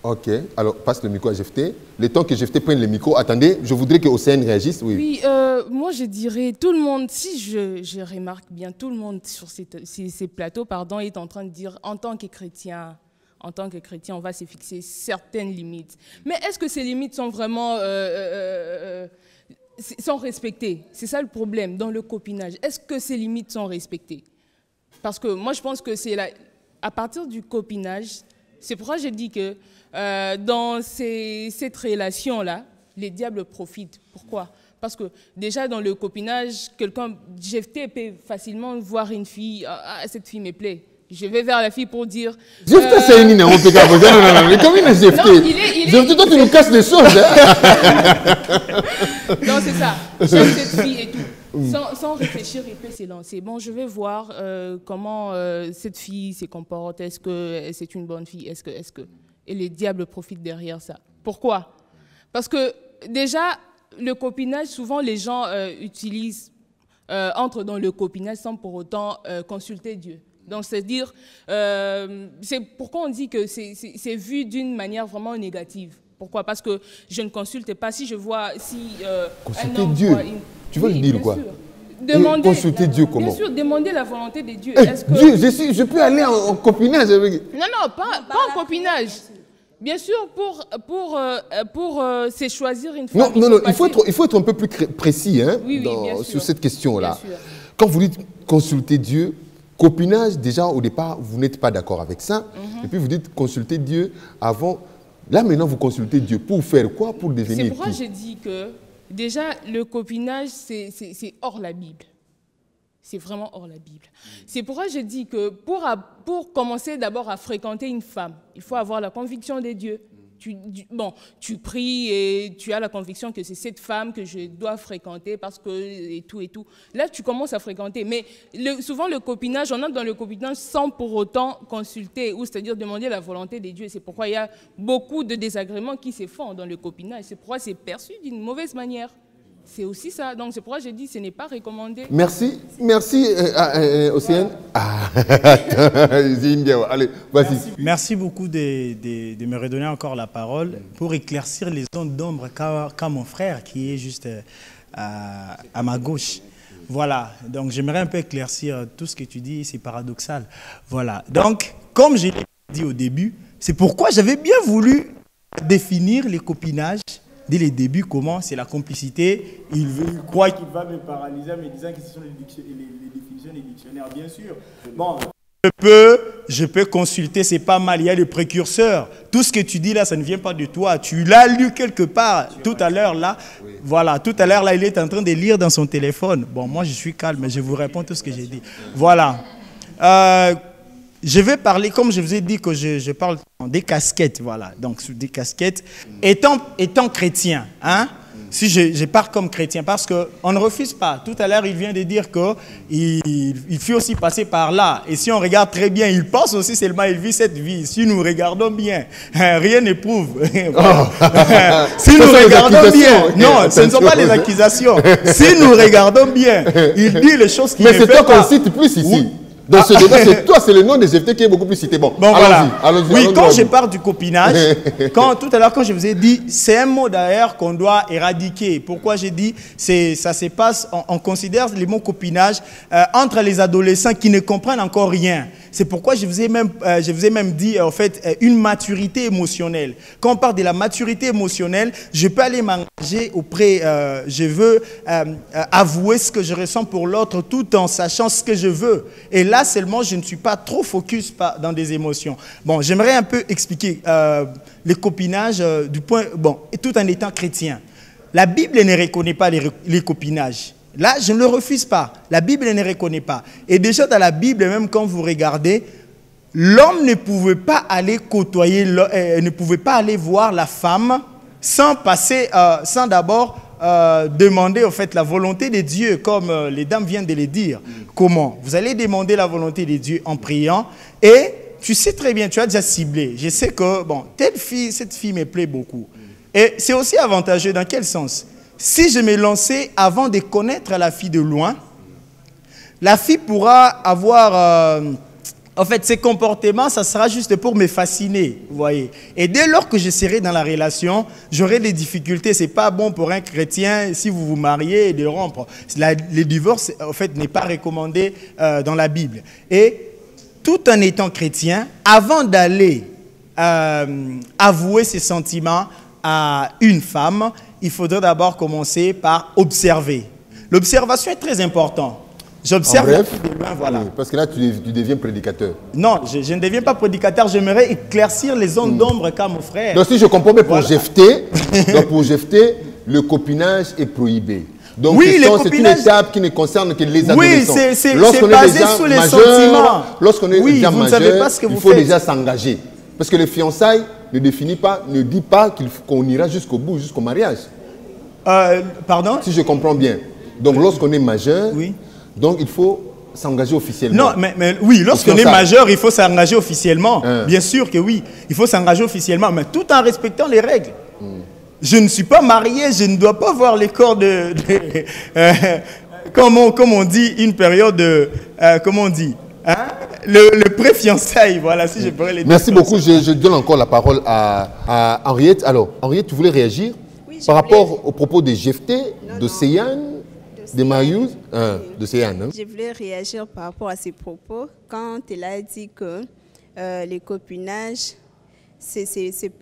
Ok, alors passe le micro à Jefté. Le temps que Jefté prenne le micro, attendez, je voudrais que Océane réagisse. Oui. Oui, moi je dirais, tout le monde, si je remarque bien, tout le monde sur ces plateaux, pardon, est en train de dire, en tant que chrétien, on va se fixer certaines limites. Mais est-ce que ces limites sont vraiment sont respectées? C'est ça le problème dans le copinage. Est-ce que ces limites sont respectées? Parce que moi je pense que c'est à partir du copinage, c'est pourquoi j'ai dit que dans cette relation-là, les diables profitent. Pourquoi? Parce que déjà dans le copinage, Jefté peut facilement voir une fille, cette fille me plaît. Je vais vers la fille pour dire... Jefté, c'est une on peut pas. Non, mais comment il est Jefté? Jefté, toi tu nous casses les choses. Hein? Non, c'est ça. J'aime cette fille et tout. Sans réfléchir, il peut se lancer. Bon, je vais voir comment cette fille se comporte. Est-ce que c'est une bonne fille? Est-ce que... Et les diables profitent derrière ça. Pourquoi? Parce que déjà, le copinage, souvent les gens entrent dans le copinage sans pour autant consulter Dieu. Donc, c'est-à-dire, c'est pourquoi on dit que c'est vu d'une manière vraiment négative. Pourquoi? Parce que je ne consulte pas. Si je vois... consulter Dieu. Tu veux dire quoi? Demander, consulter Dieu comment? Bien sûr, demander la volonté de Dieu. Dieu, je peux aller en copinage avec... Non, pas en copinage. Bien sûr, pour c'est choisir une femme. Non, il faut être un peu plus précis hein, sur cette question-là. Quand vous dites consulter Dieu, copinage, déjà au départ, vous n'êtes pas d'accord avec ça. Et puis vous dites consulter Dieu avant. Là maintenant, vous consultez Dieu pour faire quoi? Pour devenir C'est pourquoi qui? j'ai dit que déjà le copinage, c'est hors la Bible. C'est vraiment hors la Bible. C'est pourquoi je dis que pour commencer d'abord à fréquenter une femme, il faut avoir la conviction de Dieu. Tu pries et tu as la conviction que c'est cette femme que je dois fréquenter parce que et tout. Là, tu commences à fréquenter. Mais souvent, le copinage, on entre dans le copinage sans pour autant consulter, ou c'est-à-dire demander la volonté de Dieu. C'est pourquoi il y a beaucoup de désagréments qui se font dans le copinage. C'est pourquoi c'est perçu d'une mauvaise manière. C'est aussi ça. Donc, c'est pourquoi j'ai dit que ce n'est pas recommandé. Merci, Océane. Allez, vas-y. Merci beaucoup de me redonner encore la parole pour éclaircir les zones d'ombre qu'a mon frère qui est juste à ma gauche. Voilà, donc j'aimerais un peu éclaircir tout ce que tu dis, c'est paradoxal. Voilà, donc comme je l'ai dit au début, c'est pourquoi j'avais bien voulu définir les copinages. Dès le début, comment? C'est la complicité. Il croit qu'il va me paralyser en me disant que ce sont les définitions des dictionnaires, bien sûr. Bon, je peux consulter, c'est pas mal. Il y a le précurseur. Tout ce que tu dis là, ça ne vient pas de toi. Tu l'as lu quelque part. Tout à l'heure là, voilà. Tout à l'heure là, il est en train de lire dans son téléphone. Bon, moi je suis calme, je vous réponds tout ce que j'ai dit. Voilà. Je vais parler, comme je vous ai dit que je parle des casquettes, voilà. Donc, sur des casquettes, étant chrétien, hein, si je pars comme chrétien, parce qu'on ne refuse pas. Tout à l'heure, il vient de dire qu'il faut aussi passer par là. Et si on regarde très bien, il pense aussi seulement, il vit cette vie. Si nous regardons bien, rien ne prouve. Si nous regardons bien, non, ce ne sont pas les accusations. Si nous regardons bien, il dit les choses qui ne fait pas. Mais c'est toi qu'on cite plus ici. Oui. Dans ce débat, c'est toi, c'est le nom des Jefté qui est beaucoup plus cité. Bon voilà. Oui, quand je parle du copinage, tout à l'heure, quand je vous ai dit, c'est un mot d'ailleurs qu'on doit éradiquer. Pourquoi j'ai dit, ça se passe, on considère les mots copinage entre les adolescents qui ne comprennent encore rien. C'est pourquoi je vous ai même dit, en fait, une maturité émotionnelle. Quand on parle de la maturité émotionnelle, je peux aller m'engager auprès, je veux avouer ce que je ressens pour l'autre tout en sachant ce que je veux. Et là seulement, je ne suis pas trop focus dans des émotions. Bon, j'aimerais un peu expliquer les copinages du point, bon, tout en étant chrétien. La Bible ne reconnaît pas les copinages. Là, je ne le refuse pas. La Bible ne reconnaît pas. Et déjà dans la Bible, même quand vous regardez, l'homme ne pouvait pas aller côtoyer, ne pouvait pas aller voir la femme sans d'abord demander en fait la volonté de Dieu, comme les dames viennent de le dire. Comment? Vous allez demander la volonté de Dieu en priant et tu sais très bien, tu as déjà ciblé. Je sais que bon, cette fille me plaît beaucoup. Et c'est aussi avantageux dans quel sens? Si je me lançais avant de connaître la fille de loin, la fille pourra avoir, en fait, ses comportements, ça sera juste pour me fasciner, vous voyez. Et dès lors que je serai dans la relation, j'aurai des difficultés. C'est pas bon pour un chrétien, si vous vous mariez, de rompre. Le divorce, en fait, n'est pas recommandé dans la Bible. Et tout en étant chrétien, avant d'aller avouer ses sentiments à une femme, il faudrait d'abord commencer par observer. L'observation est très importante. J'observe de loin, voilà. Oui, parce que là, tu deviens prédicateur. Non, je ne deviens pas prédicateur. J'aimerais éclaircir les zones d'ombre qu'a mon frère. Donc, si je comprends bien, pour Jephté, le copinage est prohibé. Donc, oui, c'est une étape qui ne concerne que les adolescents. Oui, c'est basé sur les sentiments. Lorsqu'on est déjà majeur, il faut déjà s'engager. Parce que les fiançailles ne dit pas qu'on ira jusqu'au bout, jusqu'au mariage. Pardon? Si je comprends bien. Donc, lorsqu'on est majeur, donc il faut s'engager officiellement. Non, mais oui, lorsqu'on est majeur, il faut s'engager officiellement. Bien sûr que oui, il faut s'engager officiellement, mais tout en respectant les règles. Je ne suis pas marié, je ne dois pas voir les corps comme on dit, une période de... comment on dit hein? Le pré-fiançailles, voilà, si je pourrais les dire. Merci beaucoup, je donne encore la parole à Henriette. Alors, Henriette, tu voulais réagir par rapport aux propos de Jephté, de Seyane, de Marius, de Seyane. Hein? Je voulais réagir par rapport à ses propos quand elle a dit que les copinages, c'est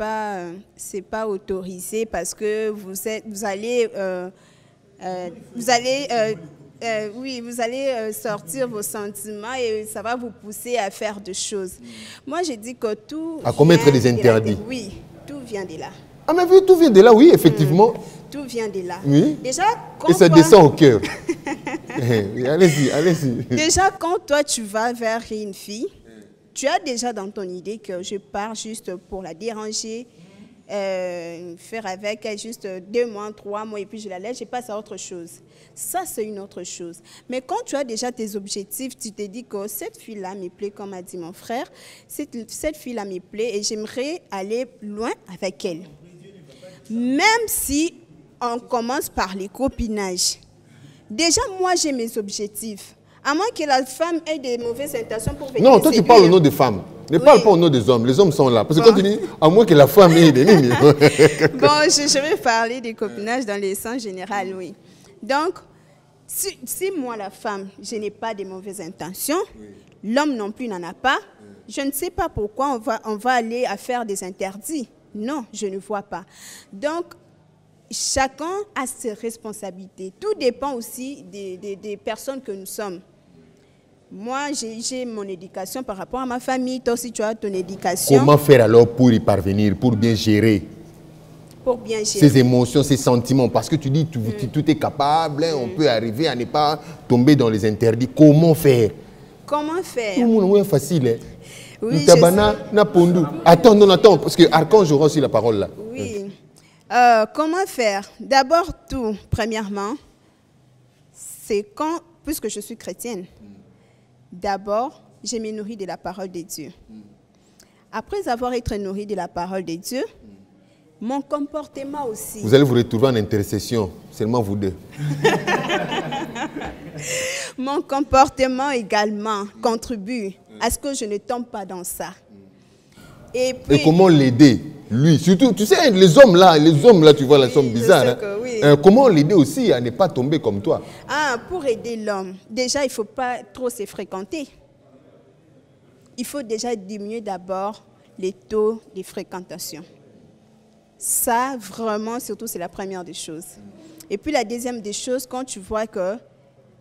pas autorisé parce que vous allez sortir vos sentiments et ça va vous pousser à faire des choses. Moi, j'ai dit que tout... À commettre des interdits. Oui, tout vient de là. Ah, mais oui, tout vient de là, oui, effectivement. Tout vient de là. Oui. Déjà, et ça descend au cœur. Allez-y, allez-y. Déjà, quand toi, tu vas vers une fille, tu as déjà dans ton idée que je pars juste pour la déranger, faire avec elle juste 2 mois, 3 mois et puis je la laisse, je passe à autre chose. Ça, c'est une autre chose. Mais quand tu as déjà tes objectifs, tu te dis que cette fille-là me plaît, comme a dit mon frère, cette fille-là me plaît et j'aimerais aller loin avec elle. Même si on commence par les copinages. Déjà, moi, j'ai mes objectifs. À moins que la femme ait des mauvaises intentions pour venir. Non, toi, tu parles au nom des femmes. Ne parle pas au nom des hommes. Les hommes sont là. Parce que quand tu dis, à moins que la femme ait des lignes. Bon, je vais parler des copinages dans le sens général, oui. Donc, si moi, la femme, je n'ai pas de mauvaises intentions, l'homme non plus n'en a pas, je ne sais pas pourquoi on va aller à faire des interdits. Non, je ne vois pas. Donc, chacun a ses responsabilités. Tout dépend aussi des personnes que nous sommes. Moi, j'ai mon éducation par rapport à ma famille. Toi aussi, tu as ton éducation. Comment faire alors pour y parvenir, pour bien gérer? Pour bien gérer. Ces émotions, ces sentiments. Parce que tu dis, tout est capable, hein, on peut arriver à ne pas tomber dans les interdits. Comment faire? Comment faire? Tout le monde est facile. Hein? Oui, Attends, parce que Archange aura aussi la parole là. Oui. Comment faire? D'abord, premièrement, c'est puisque je suis chrétienne, d'abord, je me nourris de la parole de Dieu. Après avoir été nourrie de la parole de Dieu, mon comportement aussi. Vous allez vous retrouver en intercession, seulement vous deux. Mon comportement également contribue à ce que je ne tombe pas dans ça. Et comment l'aider, lui? Surtout, tu sais, les hommes là, tu vois, là, sont bizarres. Hein? Oui. Comment l'aider aussi à ne pas tomber comme toi? Pour aider l'homme, déjà, il ne faut pas trop se fréquenter. il faut déjà diminuer d'abord les taux de fréquentation. Ça, vraiment, surtout, c'est la première des choses. Et puis, la deuxième des choses, quand tu vois que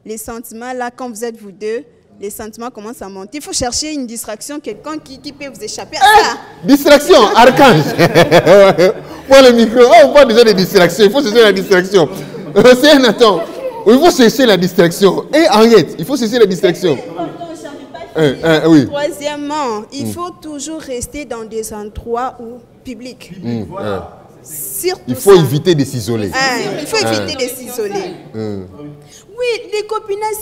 les sentiments, là, quand vous êtes vous deux, les sentiments commencent à monter, il faut chercher une distraction, quelqu'un qui peut vous échapper à ça. Distraction, Archange. Moi, le micro, on parle déjà de distraction, il faut chercher la distraction. C'est Nathan, il faut chercher la distraction. Et Henriette, il faut chercher la distraction. Oui. Troisièmement, il faut toujours rester dans des endroits publics. Il faut éviter de s'isoler. Il faut éviter de s'isoler. Oui, les copinages,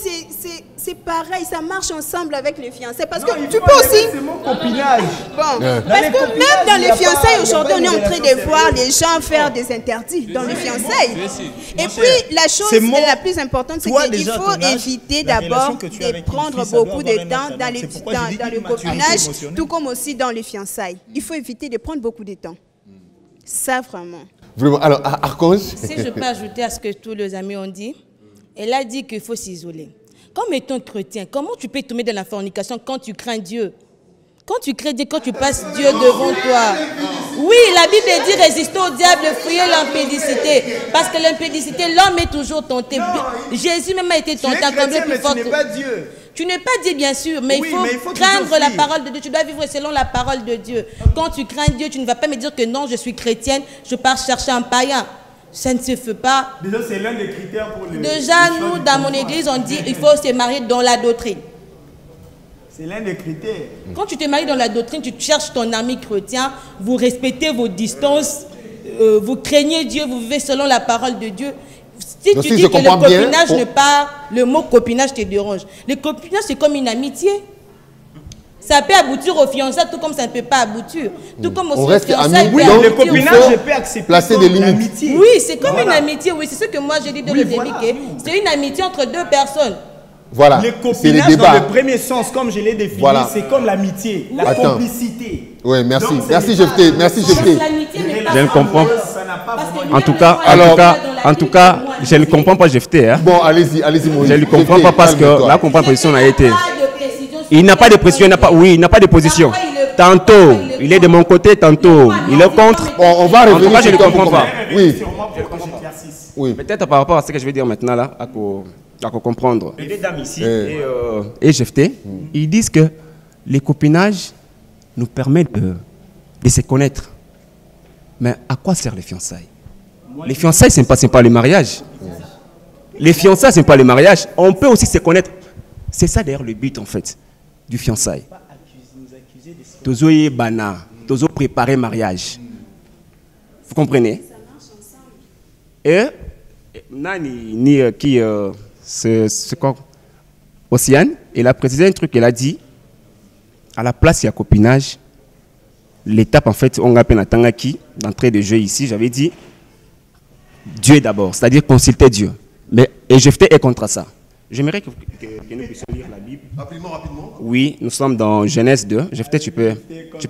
c'est pareil, ça marche ensemble avec les fiançailles. Parce que tu peux aussi... C'est mon copinage. Bon, parce que même dans les fiançailles, aujourd'hui, on est en train de voir les gens faire des interdits dans les fiançailles. Et puis, la chose la plus importante, c'est qu'il faut éviter d'abord de prendre beaucoup de temps dans le copinage, tout comme aussi dans les fiançailles. Il faut éviter de prendre beaucoup de temps. Ça, vraiment. Vraiment. Alors, Archange. Si je peux ajouter à ce que tous les amis ont dit, elle a dit qu'il faut s'isoler. Comme étant chrétien, comment tu peux tomber dans la fornication quand tu crains Dieu? Quand tu crains Dieu, quand tu passes Dieu devant toi. Oui, la Bible dit résister au diable, fuyez l'impédicité. Parce que l'impédicité, l'homme est toujours tenté. Jésus même a été tenté comme le plus fort. Tu n'es pas Dieu. Tu n'es pas Dieu, bien sûr, mais, il faut craindre la parole de Dieu. Tu dois vivre selon la parole de Dieu. Quand tu crains Dieu, tu ne vas pas me dire que non, je suis chrétienne, je pars chercher un païen. Ça ne se fait pas. Déjà, c'est l'un des critères pour le... Déjà, nous, dans mon église, on dit qu'il faut se marier dans la doctrine. C'est l'un des critères. Quand tu te maries dans la doctrine, tu cherches ton ami chrétien, vous respectez vos distances, vous craignez Dieu, vous vivez selon la parole de Dieu. Si tu dis que le copinage n'est pas... Le mot copinage te dérange. Le copinage, c'est comme une amitié. Ça peut aboutir aux fiançailles, tout comme ça ne peut pas aboutir. Tout comme aux fiançailles, le copinage, je peux accepter placer des limites. Oui, c'est comme une amitié. Oui, c'est ce que moi j'ai dit de le début. C'est une amitié entre deux personnes. Voilà. Le copinage, dans le premier sens, comme je l'ai défini, c'est comme l'amitié, la complicité. Oui, merci. Merci, Jephté. Merci, Jephté. Je ne comprends pas. En tout cas, je ne comprends pas Jephté. Hein. Bon, allez-y, Moïse. Je ne comprends pas parce que là, comprend position a été. Il n'a pas de pression, il n'a pas de position. Tantôt, il est de mon côté, tantôt, il est contre. Bon, on va revenir. Moi, je ne comprends pas. Oui. Peut-être par rapport à ce que je vais dire maintenant, là, à comprendre. Les dames ici et Jephté, ils disent que les copinages nous permettent de se connaître. Mais à quoi servent les fiançailles? Les fiançailles, ce n'est pas le mariage. Les fiançailles, ce n'est pas le mariage. On peut aussi se connaître. C'est ça d'ailleurs le but en fait du fiançailles. Tozo y bana, tozo préparer mariage. Vous comprenez? Et c'est quoi? Océane, elle a précisé un truc, elle a dit à la place il y a copinage. L'étape en fait, on appelle Natangaki d'entrée de jeu ici, j'avais dit Dieu d'abord, c'est-à-dire consulter Dieu. Et Jephté est contre ça. J'aimerais que nous puissions lire la Bible. Rapidement. Oui, nous sommes dans Genèse 2. Jephté, tu peux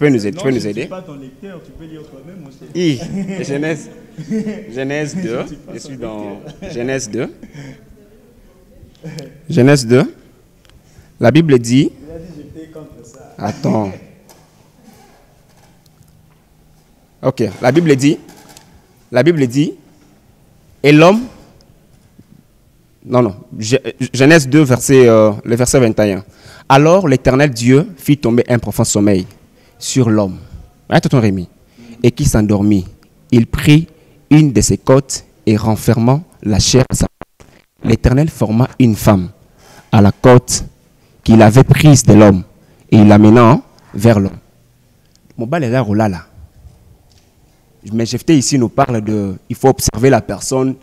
nous aider. Je ne suis pas ton lecteur, tu peux lire toi-même aussi. Genèse 2. Je suis dans Genèse 2. Genèse 2. La Bible dit... Il a dit j'étais contre ça. Attends. Ok, la Bible dit, et l'homme... Non. Genèse 2, le verset 21. Alors l'Éternel Dieu fit tomber un profond sommeil sur l'homme. Attends, Rémi. Et qui s'endormit. Il prit une de ses côtes et renfermant la chair à sa côte. L'Éternel forma une femme à la côte qu'il avait prise de l'homme et il l'amena vers l'homme. Mon bal est là, là. Mais Jephté ici nous parle de... Il faut observer la personne.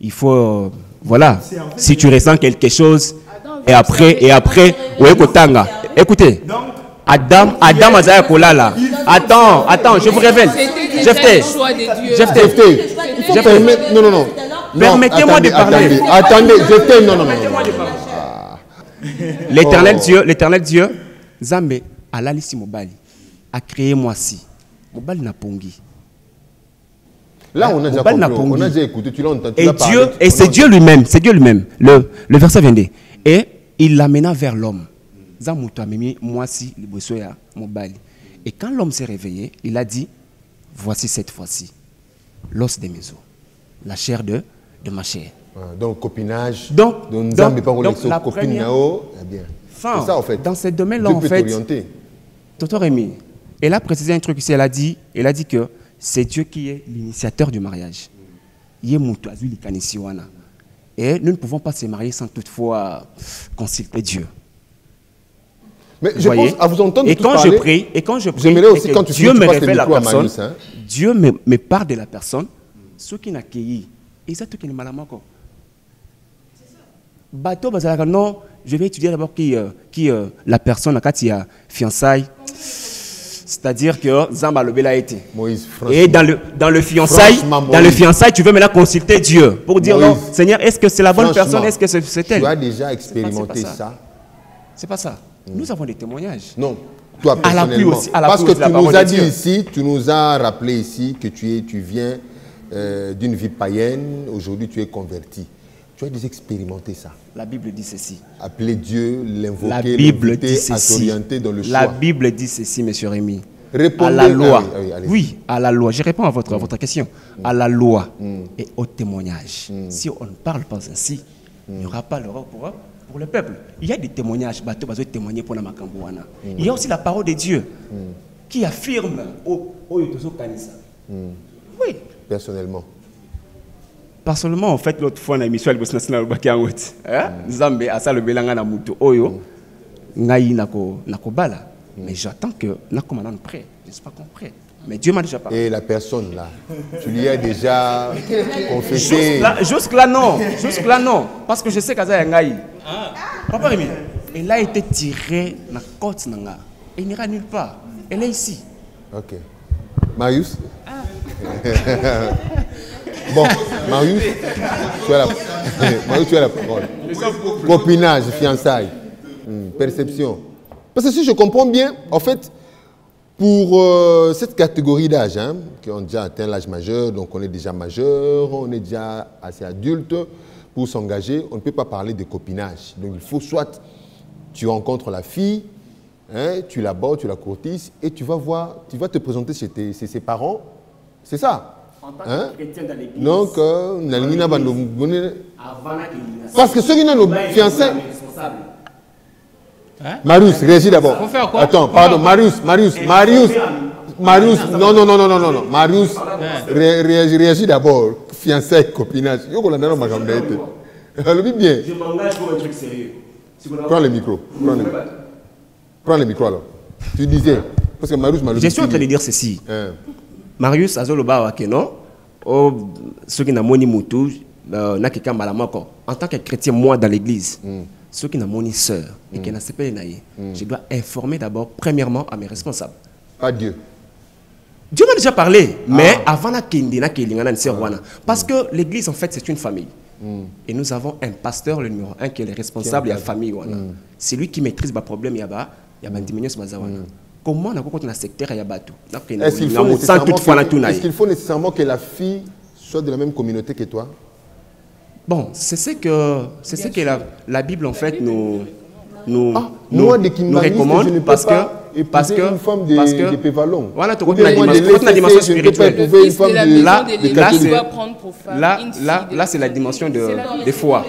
Il faut... voilà. Si tu ressens quelque chose... Et après... Oui, écoutez. Adam Azaya Kolala. Attends, je vous révèle. Jephté. Non. Permettez-moi de parler. Attendez, Jephté, non. L'éternel Dieu, Zambé, Alalisi Mobali, a créé moi si. Mobali n'a pongi. Là, on a déjà compris, on a déjà écouté, tu l'as entendu. Et c'est Dieu lui-même, Le verset 22. Et il l'amena vers l'homme. Et quand l'homme s'est réveillé, il a dit, voici cette fois-ci l'os de mes os, la chair de ma chair. Donc, copinage. Donc la première... C'est ça, en fait. Dans ce domaine-là, en fait, Tonton Rémi, elle a précisé un truc ici, elle a dit que c'est Dieu qui est l'initiateur du mariage. Et nous ne pouvons pas se marier sans toutefois consulter Dieu. Mais je pense, à vous entendre et quand je prie, j'aimerais aussi, quand Dieu me révèle la personne, Dieu me parle de la personne, ceux qui n'accueillent, et ça tout qui est mal à moi. Bateau, non, je vais étudier d'abord qui la personne, quand il y a fiançailles, c'est-à-dire que Zamba Lobela a été. Moïse, et dans le fiançailles, tu veux maintenant consulter Dieu pour dire non, Seigneur, est-ce que c'est la bonne personne, est-ce que c'est elle? Tu as déjà expérimenté ça? C'est pas ça. Nous avons des témoignages. Non, toi personnellement. Parce que tu nous as dit ici, tu nous as rappelé ici que tu viens d'une vie païenne, aujourd'hui tu es converti. Tu as déjà expérimenté ça? La Bible dit ceci. Appeler Dieu, l'invoquer, l'inviter à s'orienter dans le choix. La Bible dit ceci, monsieur Rémi. Répondez à la loi. Oui, à la loi. Je réponds à votre question. À la loi et au témoignage. Si on ne parle pas ainsi, il n'y aura pas l'erreur pour le peuple. Il y a des témoignages, témoigner pour la Makambouana. Il y a aussi la parole de Dieu qui affirme oui. Personnellement. Personnellement, en fait, l'autre fois, on a mis sur le national Bakiangout. Zambé, à ça, le Belanga na Moutou Oyo, Naï Nakobala. Mais j'attends que Nakomanan prêt. Je ne suis pas compris. Mais Dieu m'a déjà parlé. Et la personne là, tu lui as déjà confessé? Jusque-là, non. Jusque-là, non. Parce que je sais qu'Aza Yangaï. Papa Rémi, elle a été tirée dans la côte Nanga. Elle n'ira nulle part. Elle est ici. Ok. Marius? Bon, Marius, tu as la parole. Copinage, fiançailles, perception. Parce que si je comprends bien, en fait, pour cette catégorie d'âge, qui ont déjà atteint l'âge majeur, donc on est déjà majeur, on est déjà assez adulte, pour s'engager, on ne peut pas parler de copinage. Donc il faut soit tu rencontres la fille, tu l'abordes, tu la courtises, et tu vas te présenter chez ses parents. C'est ça. En tant que chrétien dans l'église. Donc, parce que ceux qui ont nos fiançailles. Marius, réagis d'abord. Attends, pardon, Marius, non. Marius, réagis d'abord. Fiançailles, copinage. Je m'engage pour un truc sérieux. Prends le micro. Prends le micro alors. Tu disais. Parce que Marius, je suis en train de dire ceci. Marius Azoloba Wakeno, ceux qui n'ont moni moutou, en tant que chrétien, moi dans l'église, ceux qui n'ont moni sœur et qui n'ont pas je dois informer d'abord, premièrement, à mes responsables. Pas Dieu. Dieu m'a déjà parlé, mais avant la parce que l'église, en fait, c'est une famille. Et nous avons un pasteur, le numéro 1, qui est le responsable de la famille. C'est lui qui maîtrise le problème. Il y a une diminution. Comment on a dans le secteur Yabatou? Est-ce qu'il faut nécessairement que la fille soit de la même communauté que toi? Bon, c'est ce que la Bible en fait nous recommande parce que une femme de Pévalon. Voilà, tu as une dimension spirituelle. Là, c'est la dimension de foi.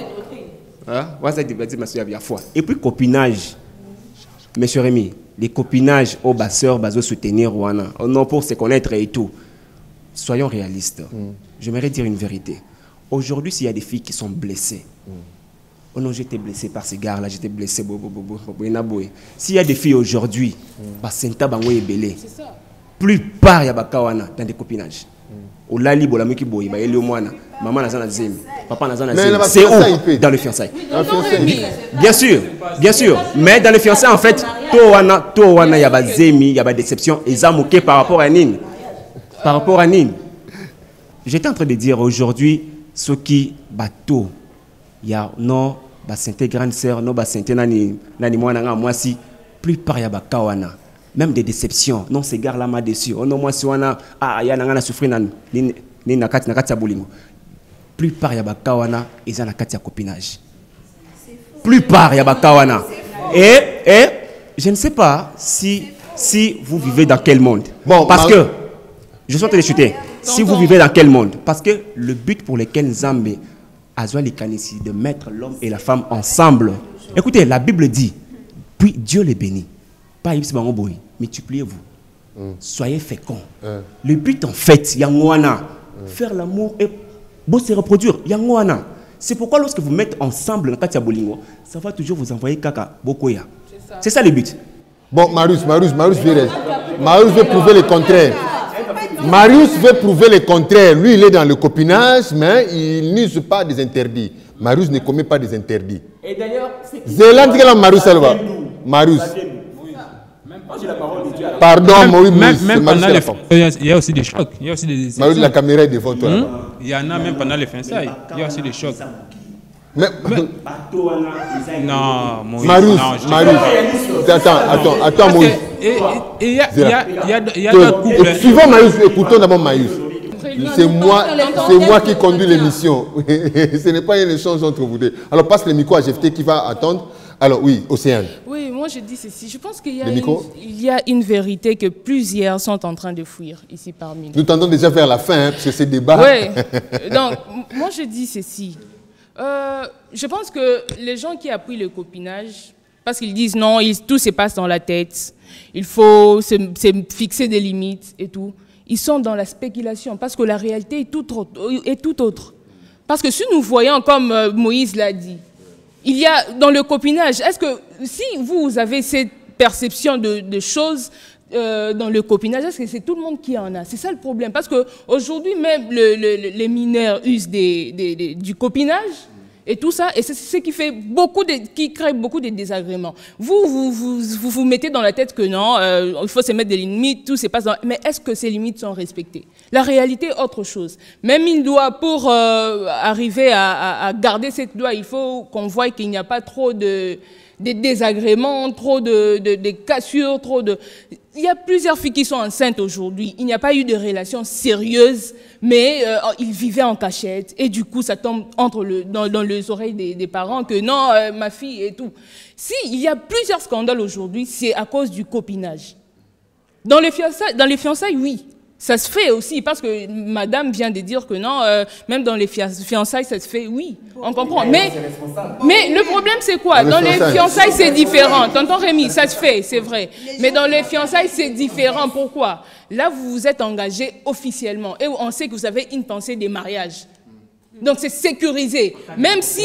Et puis copinage, Monsieur Rémi. Les copinages aux basseurs, baso soutenir Rwanda, non pour se connaître et tout. Soyons réalistes. J'aimerais dire une vérité. Aujourd'hui, s'il y a des filles qui sont blessées, oh non, j'étais blessé par ces gars-là, j'étais blessé. S'il y a des filles aujourd'hui, plupart il y a dans des copinages. Au lali bola miki boy ba eli omwana maman nazana zemi papa nazana zemi c'est où dans le fiançailles? Bien sûr, mais dans le fiançailles en fait to wana ya ba zemi ya ba déception ezamuke par rapport à Nine. J'étais en train de dire aujourd'hui ce qui bateau ya non ba sainte grande sœur non ba sainte nani mwana nga moi si plupart ya ba kawana. Même des déceptions. Non, ces gars-là m'a déçu. Oh non, moi, si on a souffert, ni nakati bolingo. Plupart ya bakawana, ils ont nakati copinage. Plupart ya bakawana. Et je ne sais pas si vous vivez dans quel monde. Bon, parce que, je suis en train de chuter. Si vous vivez dans quel monde? Parce que le but pour lequel Nzambe a joué les canissi, de mettre l'homme et la femme ensemble. Écoutez, la Bible dit, puis Dieu les bénit. Pas multipliez-vous. Soyez féconds. Le but en fait, Yangwana, faire l'amour et se reproduire. Yangwana. C'est pourquoi lorsque vous mettez ensemble dans Katia Bolingo, ça va toujours vous envoyer Kaka Bokoya. C'est ça le but. Bon, Marius veut prouver le contraire. Marius veut prouver le contraire. Lui, il est dans le copinage, mais il n'use pas des interdits. Marius ne commet pas des interdits. Et d'ailleurs, c'est Marius, elle va. Marius. Pardon, même pendant les fiançailles, il y a aussi des chocs. Il y a aussi des Marius, la caméra est devant toi. Il y en a même pendant les fiançailles. Il y a aussi des chocs. Mais... Non, Moïse. Marius. Attends, Moïse. Et il y a d'autres couples. Suivons Marius, écoutons d'abord Marius. C'est moi qui conduis l'émission. Ce n'est pas un échange entre vous deux. Alors passe le micro à GFT qui va attendre. Alors oui, Océane. Oui, moi je dis ceci. Je pense qu'il y a une vérité que plusieurs sont en train de fuir ici parmi nous. Nous tendons déjà vers la fin, parce que c'est débat. Oui. Donc, moi je dis ceci. Je pense que les gens qui appuient le copinage, parce qu'ils disent non, tout se passe dans la tête, il faut se fixer des limites et tout, ils sont dans la spéculation, parce que la réalité est tout autre. Parce que si nous voyons, comme Moïse l'a dit, il y a dans le copinage, est-ce que si vous avez cette perception de choses dans le copinage, est-ce que c'est tout le monde qui en a? C'est ça le problème, parce qu'aujourd'hui même les mineurs usent du copinage et tout ça, et c'est ce qui fait qui crée beaucoup de désagréments. Vous mettez dans la tête que non, il faut se mettre des limites, tout se passe dans... Mais est-ce que ces limites sont respectées? La réalité est autre chose. Même une loi, pour arriver à garder cette loi, il faut qu'on voie qu'il n'y a pas trop de désagréments, trop de cassures, Il y a plusieurs filles qui sont enceintes aujourd'hui. Il n'y a pas eu de relation sérieuse, mais ils vivaient en cachette. Et du coup, ça tombe dans les oreilles des parents que non, ma fille et tout. Si il y a plusieurs scandales aujourd'hui, c'est à cause du copinage. Dans les fiançailles, oui. Ça se fait aussi, parce que madame vient de dire que non, même dans les fiançailles, ça se fait, oui, on comprend. Mais le problème, c'est quoi? Dans les fiançailles, c'est différent. Tonton Rémi, ça se fait, c'est vrai. Mais dans les fiançailles, c'est différent. Pourquoi? Là, vous vous êtes engagé officiellement. Et on sait que vous avez une pensée des mariages. Donc, c'est sécurisé. Même si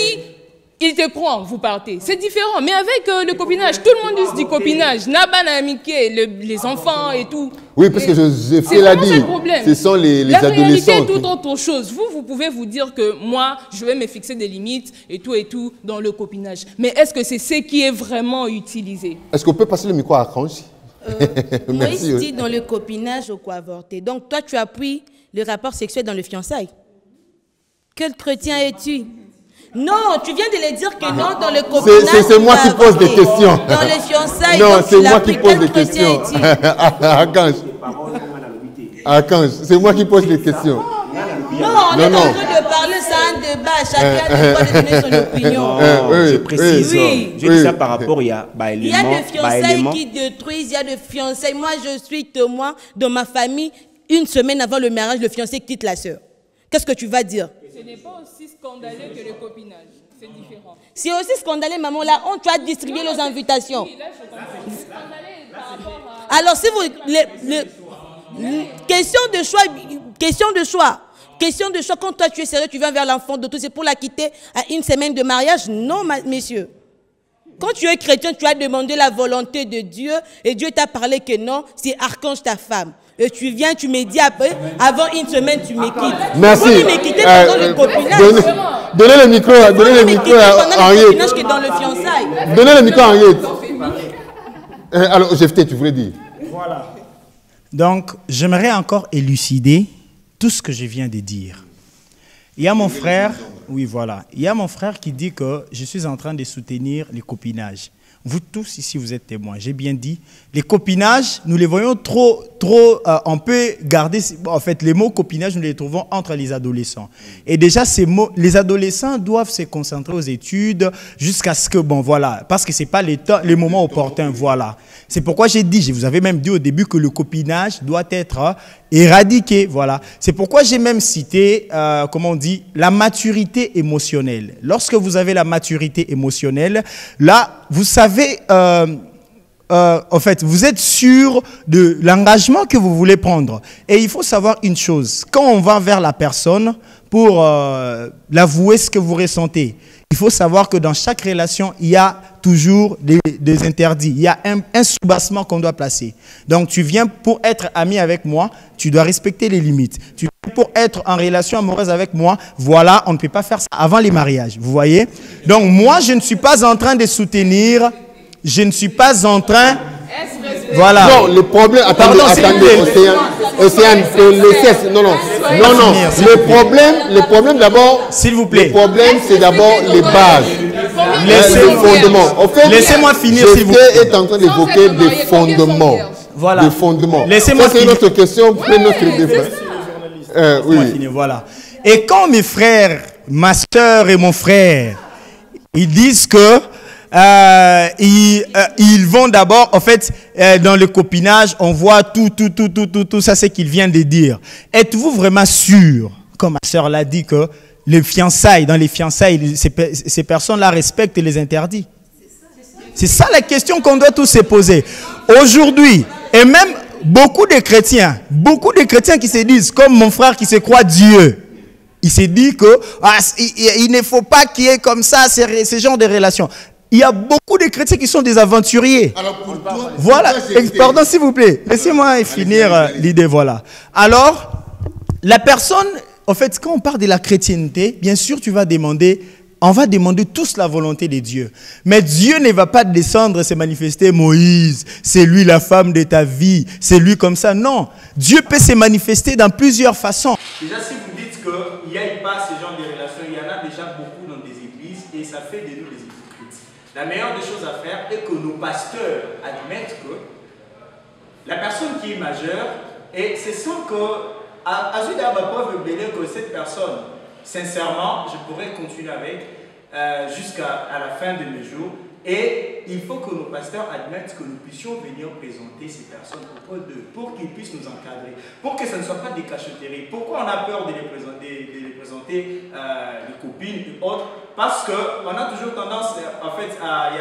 il te prend, vous partez. C'est différent. Mais avec le copinage, tout le monde dit copinage. Naba na amitié, les enfants et tout. Oui, parce que je fais la dit. Ce sont les adolescents. La réalité est tout autre chose. Vous pouvez vous dire que moi, je vais me fixer des limites et tout dans le copinage. Mais est-ce que c'est ce qui est vraiment utilisé? Est-ce qu'on peut passer le micro à Archange? Moïse dit dans le copinage au quoi avorter. Donc toi, tu appuies le rapport sexuel dans le fiançailles. Quel chrétien es-tu? Non, tu viens de le dire que non, dans le copinage. C'est moi qui pose des questions. Dans les fiançailles, non, c'est moi qui pose des questions. Archange, c'est moi qui pose les questions. Non, on est en train de parler, c'est un débat. Chacun a le droit de donner son opinion. Je précise. Oui. Je dis ça par rapport, il y a des fiançailles qui détruisent, il y a des fiançailles. Moi, je suis témoin de ma famille. Une semaine avant le mariage, le fiancé quitte la sœur. Qu'est-ce que tu vas dire? Ce n'est pas aussi scandaleux que le copinage. C'est différent. C'est aussi scandaleux, maman. La honte, tu as distribué les invitations. Oui, là, je comprends. C'est scandaleux par rapport à... Alors, si vous... Question de choix. Quand toi, tu es sérieux, tu viens vers l'enfant de tout, c'est pour la quitter à une semaine de mariage? Non, messieurs. Quand tu es chrétien, tu as demandé la volonté de Dieu et Dieu t'a parlé que non, c'est Archange ta femme. Et tu viens, tu me dis après, avant une semaine, tu me quittes. Merci. Vous me quittez pendant le copinage. Donnez le micro à Henriette. Dans le fiançailles. Donnez le micro à Henriette. Alors, GFT, tu voulais dire? Voilà. Donc, j'aimerais encore élucider tout ce que je viens de dire. Il y a mon frère, oui voilà, il y a mon frère qui dit que je suis en train de soutenir le copinage. Vous tous ici, vous êtes témoins. J'ai bien dit, les copinages, nous les voyons trop, on peut garder, en fait, les mots copinage, nous les trouvons entre les adolescents. Et déjà, ces mots, les adolescents doivent se concentrer aux études jusqu'à ce que, bon, voilà, parce que ce n'est pas les moments opportuns, voilà. C'est pourquoi j'ai dit, je vous avais même dit au début que le copinage doit être éradiqué, voilà. C'est pourquoi j'ai même cité, comment on dit, la maturité émotionnelle. Lorsque vous avez la maturité émotionnelle, là, vous savez, en fait, vous êtes sûr de l'engagement que vous voulez prendre. Et il faut savoir une chose, quand on va vers la personne pour l'avouer ce que vous ressentez, il faut savoir que dans chaque relation, il y a toujours des interdits. Il y a un soubassement qu'on doit placer. Donc, tu viens pour être ami avec moi, tu dois respecter les limites. Tu viens pour être en relation amoureuse avec moi, voilà, on ne peut pas faire ça avant les mariages. Vous voyez? Donc, moi, je ne suis pas en train de soutenir, je ne suis pas en train... Voilà. Non, le problème... Attendez, Océane, non. Le problème d'abord... S'il vous plaît. Le problème, c'est d'abord les bases. Les fondements. En fait, laissez-moi finir, s'il vous plaît. Je est en train d'évoquer des fondements. Voilà. Des fondements. Laissez-moi finir. C'est notre question, prenez notre débat. Oui. Voilà. Et quand mes frères, ma soeur et mon frère, ils disent que ils vont d'abord, en fait, dans le copinage, on voit tout ça, c'est qu'ils viennent de dire. Êtes-vous vraiment sûr, comme ma soeur l'a dit, que les fiançailles, dans les fiançailles, ces personnes-là respectent les interdits? C'est ça la question qu'on doit tous se poser. Aujourd'hui, et même beaucoup de chrétiens qui se disent, comme mon frère qui se croit Dieu, il s'est dit que il ne faut pas qu'il y ait comme ça ce genre de relations. Il y a beaucoup de chrétiens qui sont des aventuriers. Alors pour toi, voilà. Pardon, s'il vous plaît. Laissez-moi finir l'idée. Voilà. Alors, la personne, en fait, quand on parle de la chrétienté, bien sûr, on va demander tous la volonté de Dieu. Mais Dieu ne va pas descendre et se manifester, Moïse, c'est lui la femme de ta vie, c'est lui comme ça. Non. Dieu peut se manifester dans plusieurs façons. Déjà, si vous dites qu'il n'y a pas ce genre de relations, il y en a déjà beaucoup dans des églises et ça fait de nous des hypocrites. La meilleure des choses à faire est que nos pasteurs admettent que la personne qui est majeure, et c'est sans que, à ce moment-là, preuve que cette personne, sincèrement, je pourrais continuer avec jusqu'à la fin de mes jours. Et il faut que nos pasteurs admettent que nous puissions venir présenter ces personnes auprès d'eux pour qu'ils puissent nous encadrer, pour que ce ne soit pas des cachotteries. Pourquoi on a peur de les présenter les copines et autres? Parce qu'on a toujours tendance, en fait, à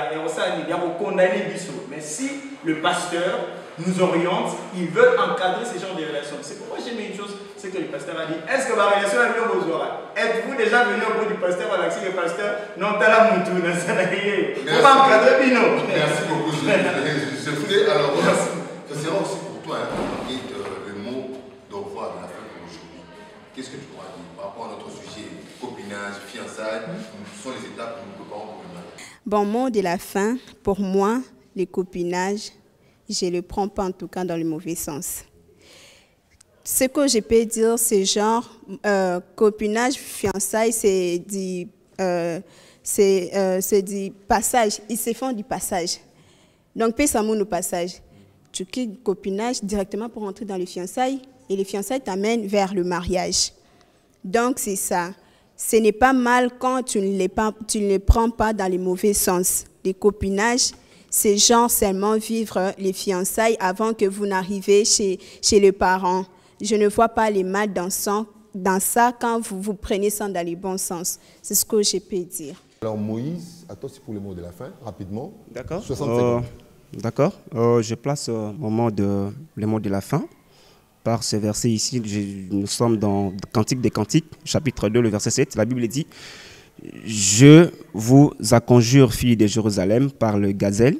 condamner Bissot. Mais si le pasteur nous oriente, il veut encadrer ces genres de relations. C'est pourquoi j'ai mis une chose, c'est que le pasteur a dit, est-ce que ma relation est bien aux oreilles? Êtes-vous déjà venu au bout du pasteur, à l'accès du pasteur? Non, t'as la moutou, non, ça n'a rien. Faut pas encadrer Bino. Merci beaucoup. Je voulais, alors, ce sera aussi pour toi, le mot d'au revoir de la fin pour aujourd'hui. Qu'est-ce que tu pourras dire par rapport à notre sujet, copinage, fiançailles, ce sont les étapes que nous préparons pour le mariage? Bon, mot de la fin, pour moi, les copinages, je ne le prends pas en tout cas dans le mauvais sens. Ce que je peux dire, c'est genre, copinage, fiançailles, c'est du passage. Ils se font du passage. Donc, paie ça au passage. Tu quittes le copinage directement pour entrer dans les fiançailles et les fiançailles t'amènent vers le mariage. Donc, c'est ça. Ce n'est pas mal quand tu ne les prends pas dans le mauvais sens. Les copinages, c'est genre seulement vivre les fiançailles avant que vous n'arrivez chez les parents. Je ne vois pas les mal dans ça quand vous prenez ça dans le bon sens. C'est ce que je peux dire. Alors Moïse, à toi c'est pour le mot de la fin, rapidement. D'accord. 60 secondes. D'accord. Je place le mot de la fin. Par ce verset ici, nous sommes dans Cantique des Cantiques, chapitre 2, le verset 7. La Bible dit: je vous conjure, filles de Jérusalem, par le gazelle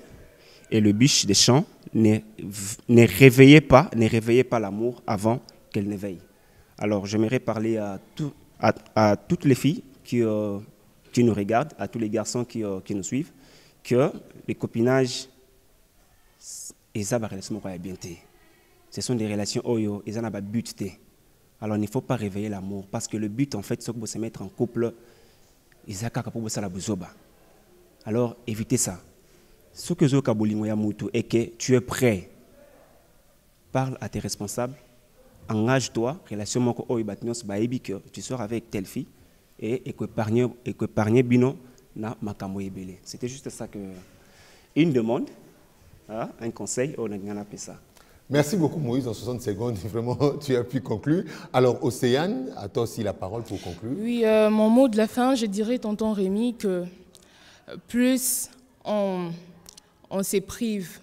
et le biche des champs, ne réveillez pas l'amour avant qu'elle n'éveille. Alors, j'aimerais parler à toutes les filles qui nous regardent, à tous les garçons qui nous suivent, que les copinages, ce sont des relations oyo, ils n'ont pas but. Alors, il ne faut pas réveiller l'amour, parce que le but, en fait, c'est de se mettre en couple. Alors, évitez ça. ce que zo kabolingo ya mutu est que tu es prêt. Parle à tes responsables, engage-toi, relation moko oibatnos baebi que tu sors avec telle fille et que épargner bino na makambo ebele. C'était juste ça que une demande, hein, un conseil on a fait ça. Merci beaucoup Moïse, en 60 secondes, vraiment tu as pu conclure. Alors Océane, à toi aussi la parole pour conclure. Oui, mon mot de la fin, je dirais, tonton Rémi, que plus on se prive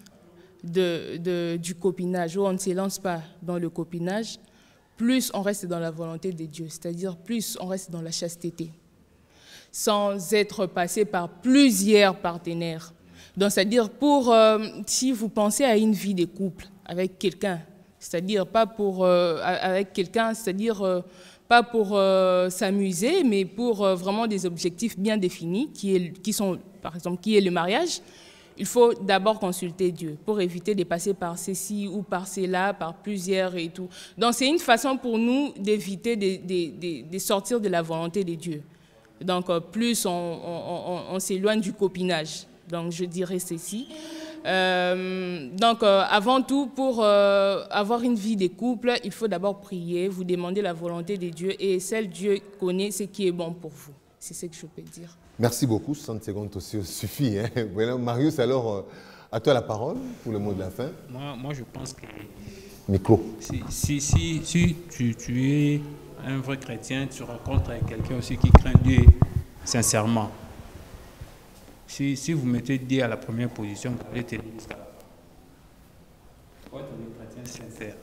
du copinage, ou on ne se lance pas dans le copinage, plus on reste dans la volonté de Dieu, c'est-à-dire plus on reste dans la chasteté, sans être passé par plusieurs partenaires. Donc, c'est-à-dire, si vous pensez à une vie de couple avec quelqu'un, c'est-à-dire pas pour avec quelqu'un, c'est-à-dire pas pour s'amuser, mais pour vraiment des objectifs bien définis, qui sont, par exemple, qui est le mariage, il faut d'abord consulter Dieu pour éviter de passer par ceci ou par cela, par plusieurs et tout. Donc, c'est une façon pour nous d'éviter de sortir de la volonté de Dieu. Donc, plus on s'éloigne du copinage. Donc, je dirais ceci. Avant tout, pour avoir une vie de couple, il faut d'abord prier, vous demander la volonté de Dieu et seul Dieu connaît ce qui est bon pour vous. C'est ce que je peux dire. Merci beaucoup, 60 secondes aussi suffit. Hein. Voilà, Marius, alors, à toi la parole pour le mot de la fin. Moi je pense que... Micro. Si tu es un vrai chrétien, tu rencontres quelqu'un aussi qui craint Dieu sincèrement. Si vous mettez Dieu à la première position, vous allez tenir jusqu'à la fin. Il faut être un chrétien sincère.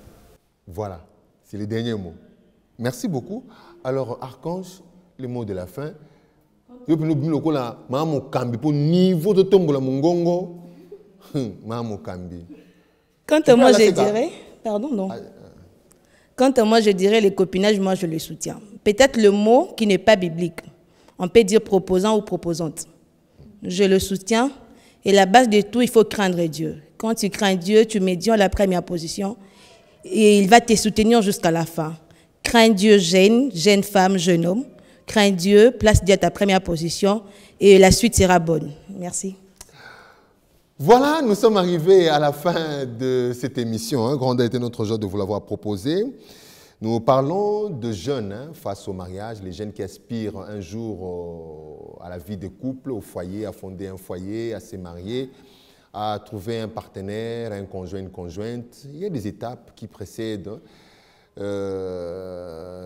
Voilà, c'est les derniers mots. Merci beaucoup. Alors, Archange, le mot de la fin. Je peux nous dire que pour niveau de tombola mungongo, quant à moi, je dirais, pardon, non. Quant à moi, je dirais le copinage, moi, je le soutiens. Peut-être le mot qui n'est pas biblique. On peut dire proposant ou proposante. Je le soutiens. Et la base de tout, il faut craindre Dieu. Quand tu crains Dieu, tu mets Dieu à la première position et il va te soutenir jusqu'à la fin. Crains Dieu, jeune femme, jeune homme. Crains Dieu, place Dieu à ta première position et la suite sera bonne. Merci. Voilà, nous sommes arrivés à la fin de cette émission. Grand a été notre joie de vous l'avoir proposé. Nous parlons de jeunes face au mariage, les jeunes qui aspirent un jour à la vie de couple, au foyer, à fonder un foyer, à se marier, à trouver un partenaire, un conjoint, une conjointe. Il y a des étapes qui précèdent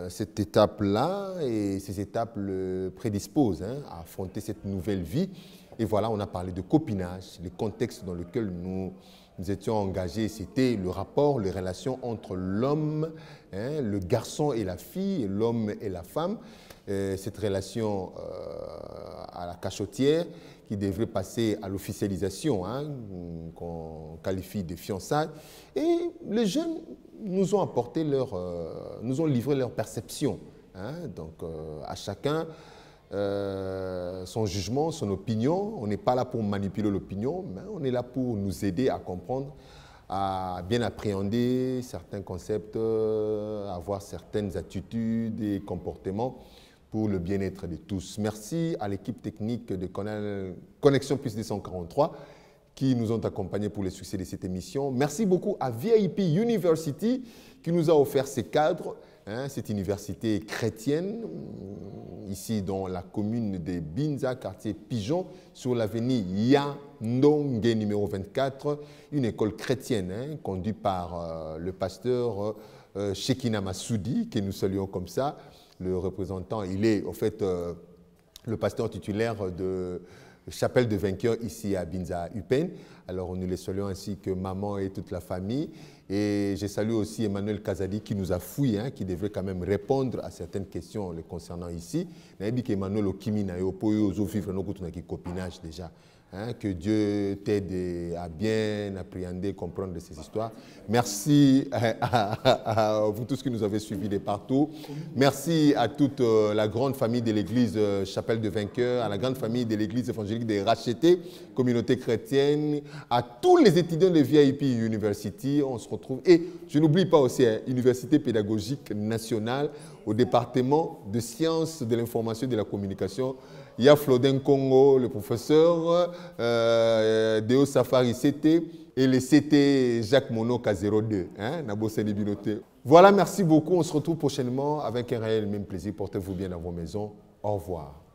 cette étape-là et ces étapes le prédisposent à affronter cette nouvelle vie. Et voilà, on a parlé de copinage, le contexte dans lequel nous étions engagés, c'était le rapport, les relations entre l'homme, le garçon et la fille, l'homme et la femme. Cette relation à la cachotière qui devrait passer à l'officialisation, qu'on qualifie de fiançailles. Et les jeunes nous ont apporté nous ont livré leur perception. Donc à chacun son jugement, son opinion. On n'est pas là pour manipuler l'opinion, mais on est là pour nous aider à comprendre, à bien appréhender certains concepts, à avoir certaines attitudes et comportements pour le bien-être de tous. Merci à l'équipe technique de Connexion Plus 243 qui nous ont accompagnés pour le succès de cette émission. Merci beaucoup à VIP University qui nous a offert ces cadres, cette université chrétienne, ici dans la commune de Binza, quartier Pigeon, sur l'avenue Yandongue numéro 24, une école chrétienne conduite par le pasteur Shekina Massoudi, que nous saluons comme ça. Le représentant, il est en fait le pasteur titulaire de Chapelle de Vainqueurs ici à Binza Upen. Alors nous les saluons ainsi que maman et toute la famille. Et je salue aussi Emmanuel Kazadi qui nous a fouillé, qui devrait quand même répondre à certaines questions le concernant ici. On a dit qu'Emmanuel Okimi n'a pas vivre nos copinage déjà. Que Dieu t'aide à bien appréhender, comprendre ces histoires. Merci à vous tous qui nous avez suivis de partout. Merci à toute la grande famille de l'église Chapelle de Vainqueurs, à la grande famille de l'église évangélique des Rachetés, communauté chrétienne, à tous les étudiants de VIP University. On se retrouve. Et je n'oublie pas aussi, Université pédagogique nationale. au département de sciences de l'information et de la communication. Il y a Flodin Congo, le professeur, Deo Safari CT et le CT Jacques Monoka 02. Voilà, merci beaucoup. On se retrouve prochainement avec un réel même plaisir. Portez-vous bien dans vos maisons. Au revoir.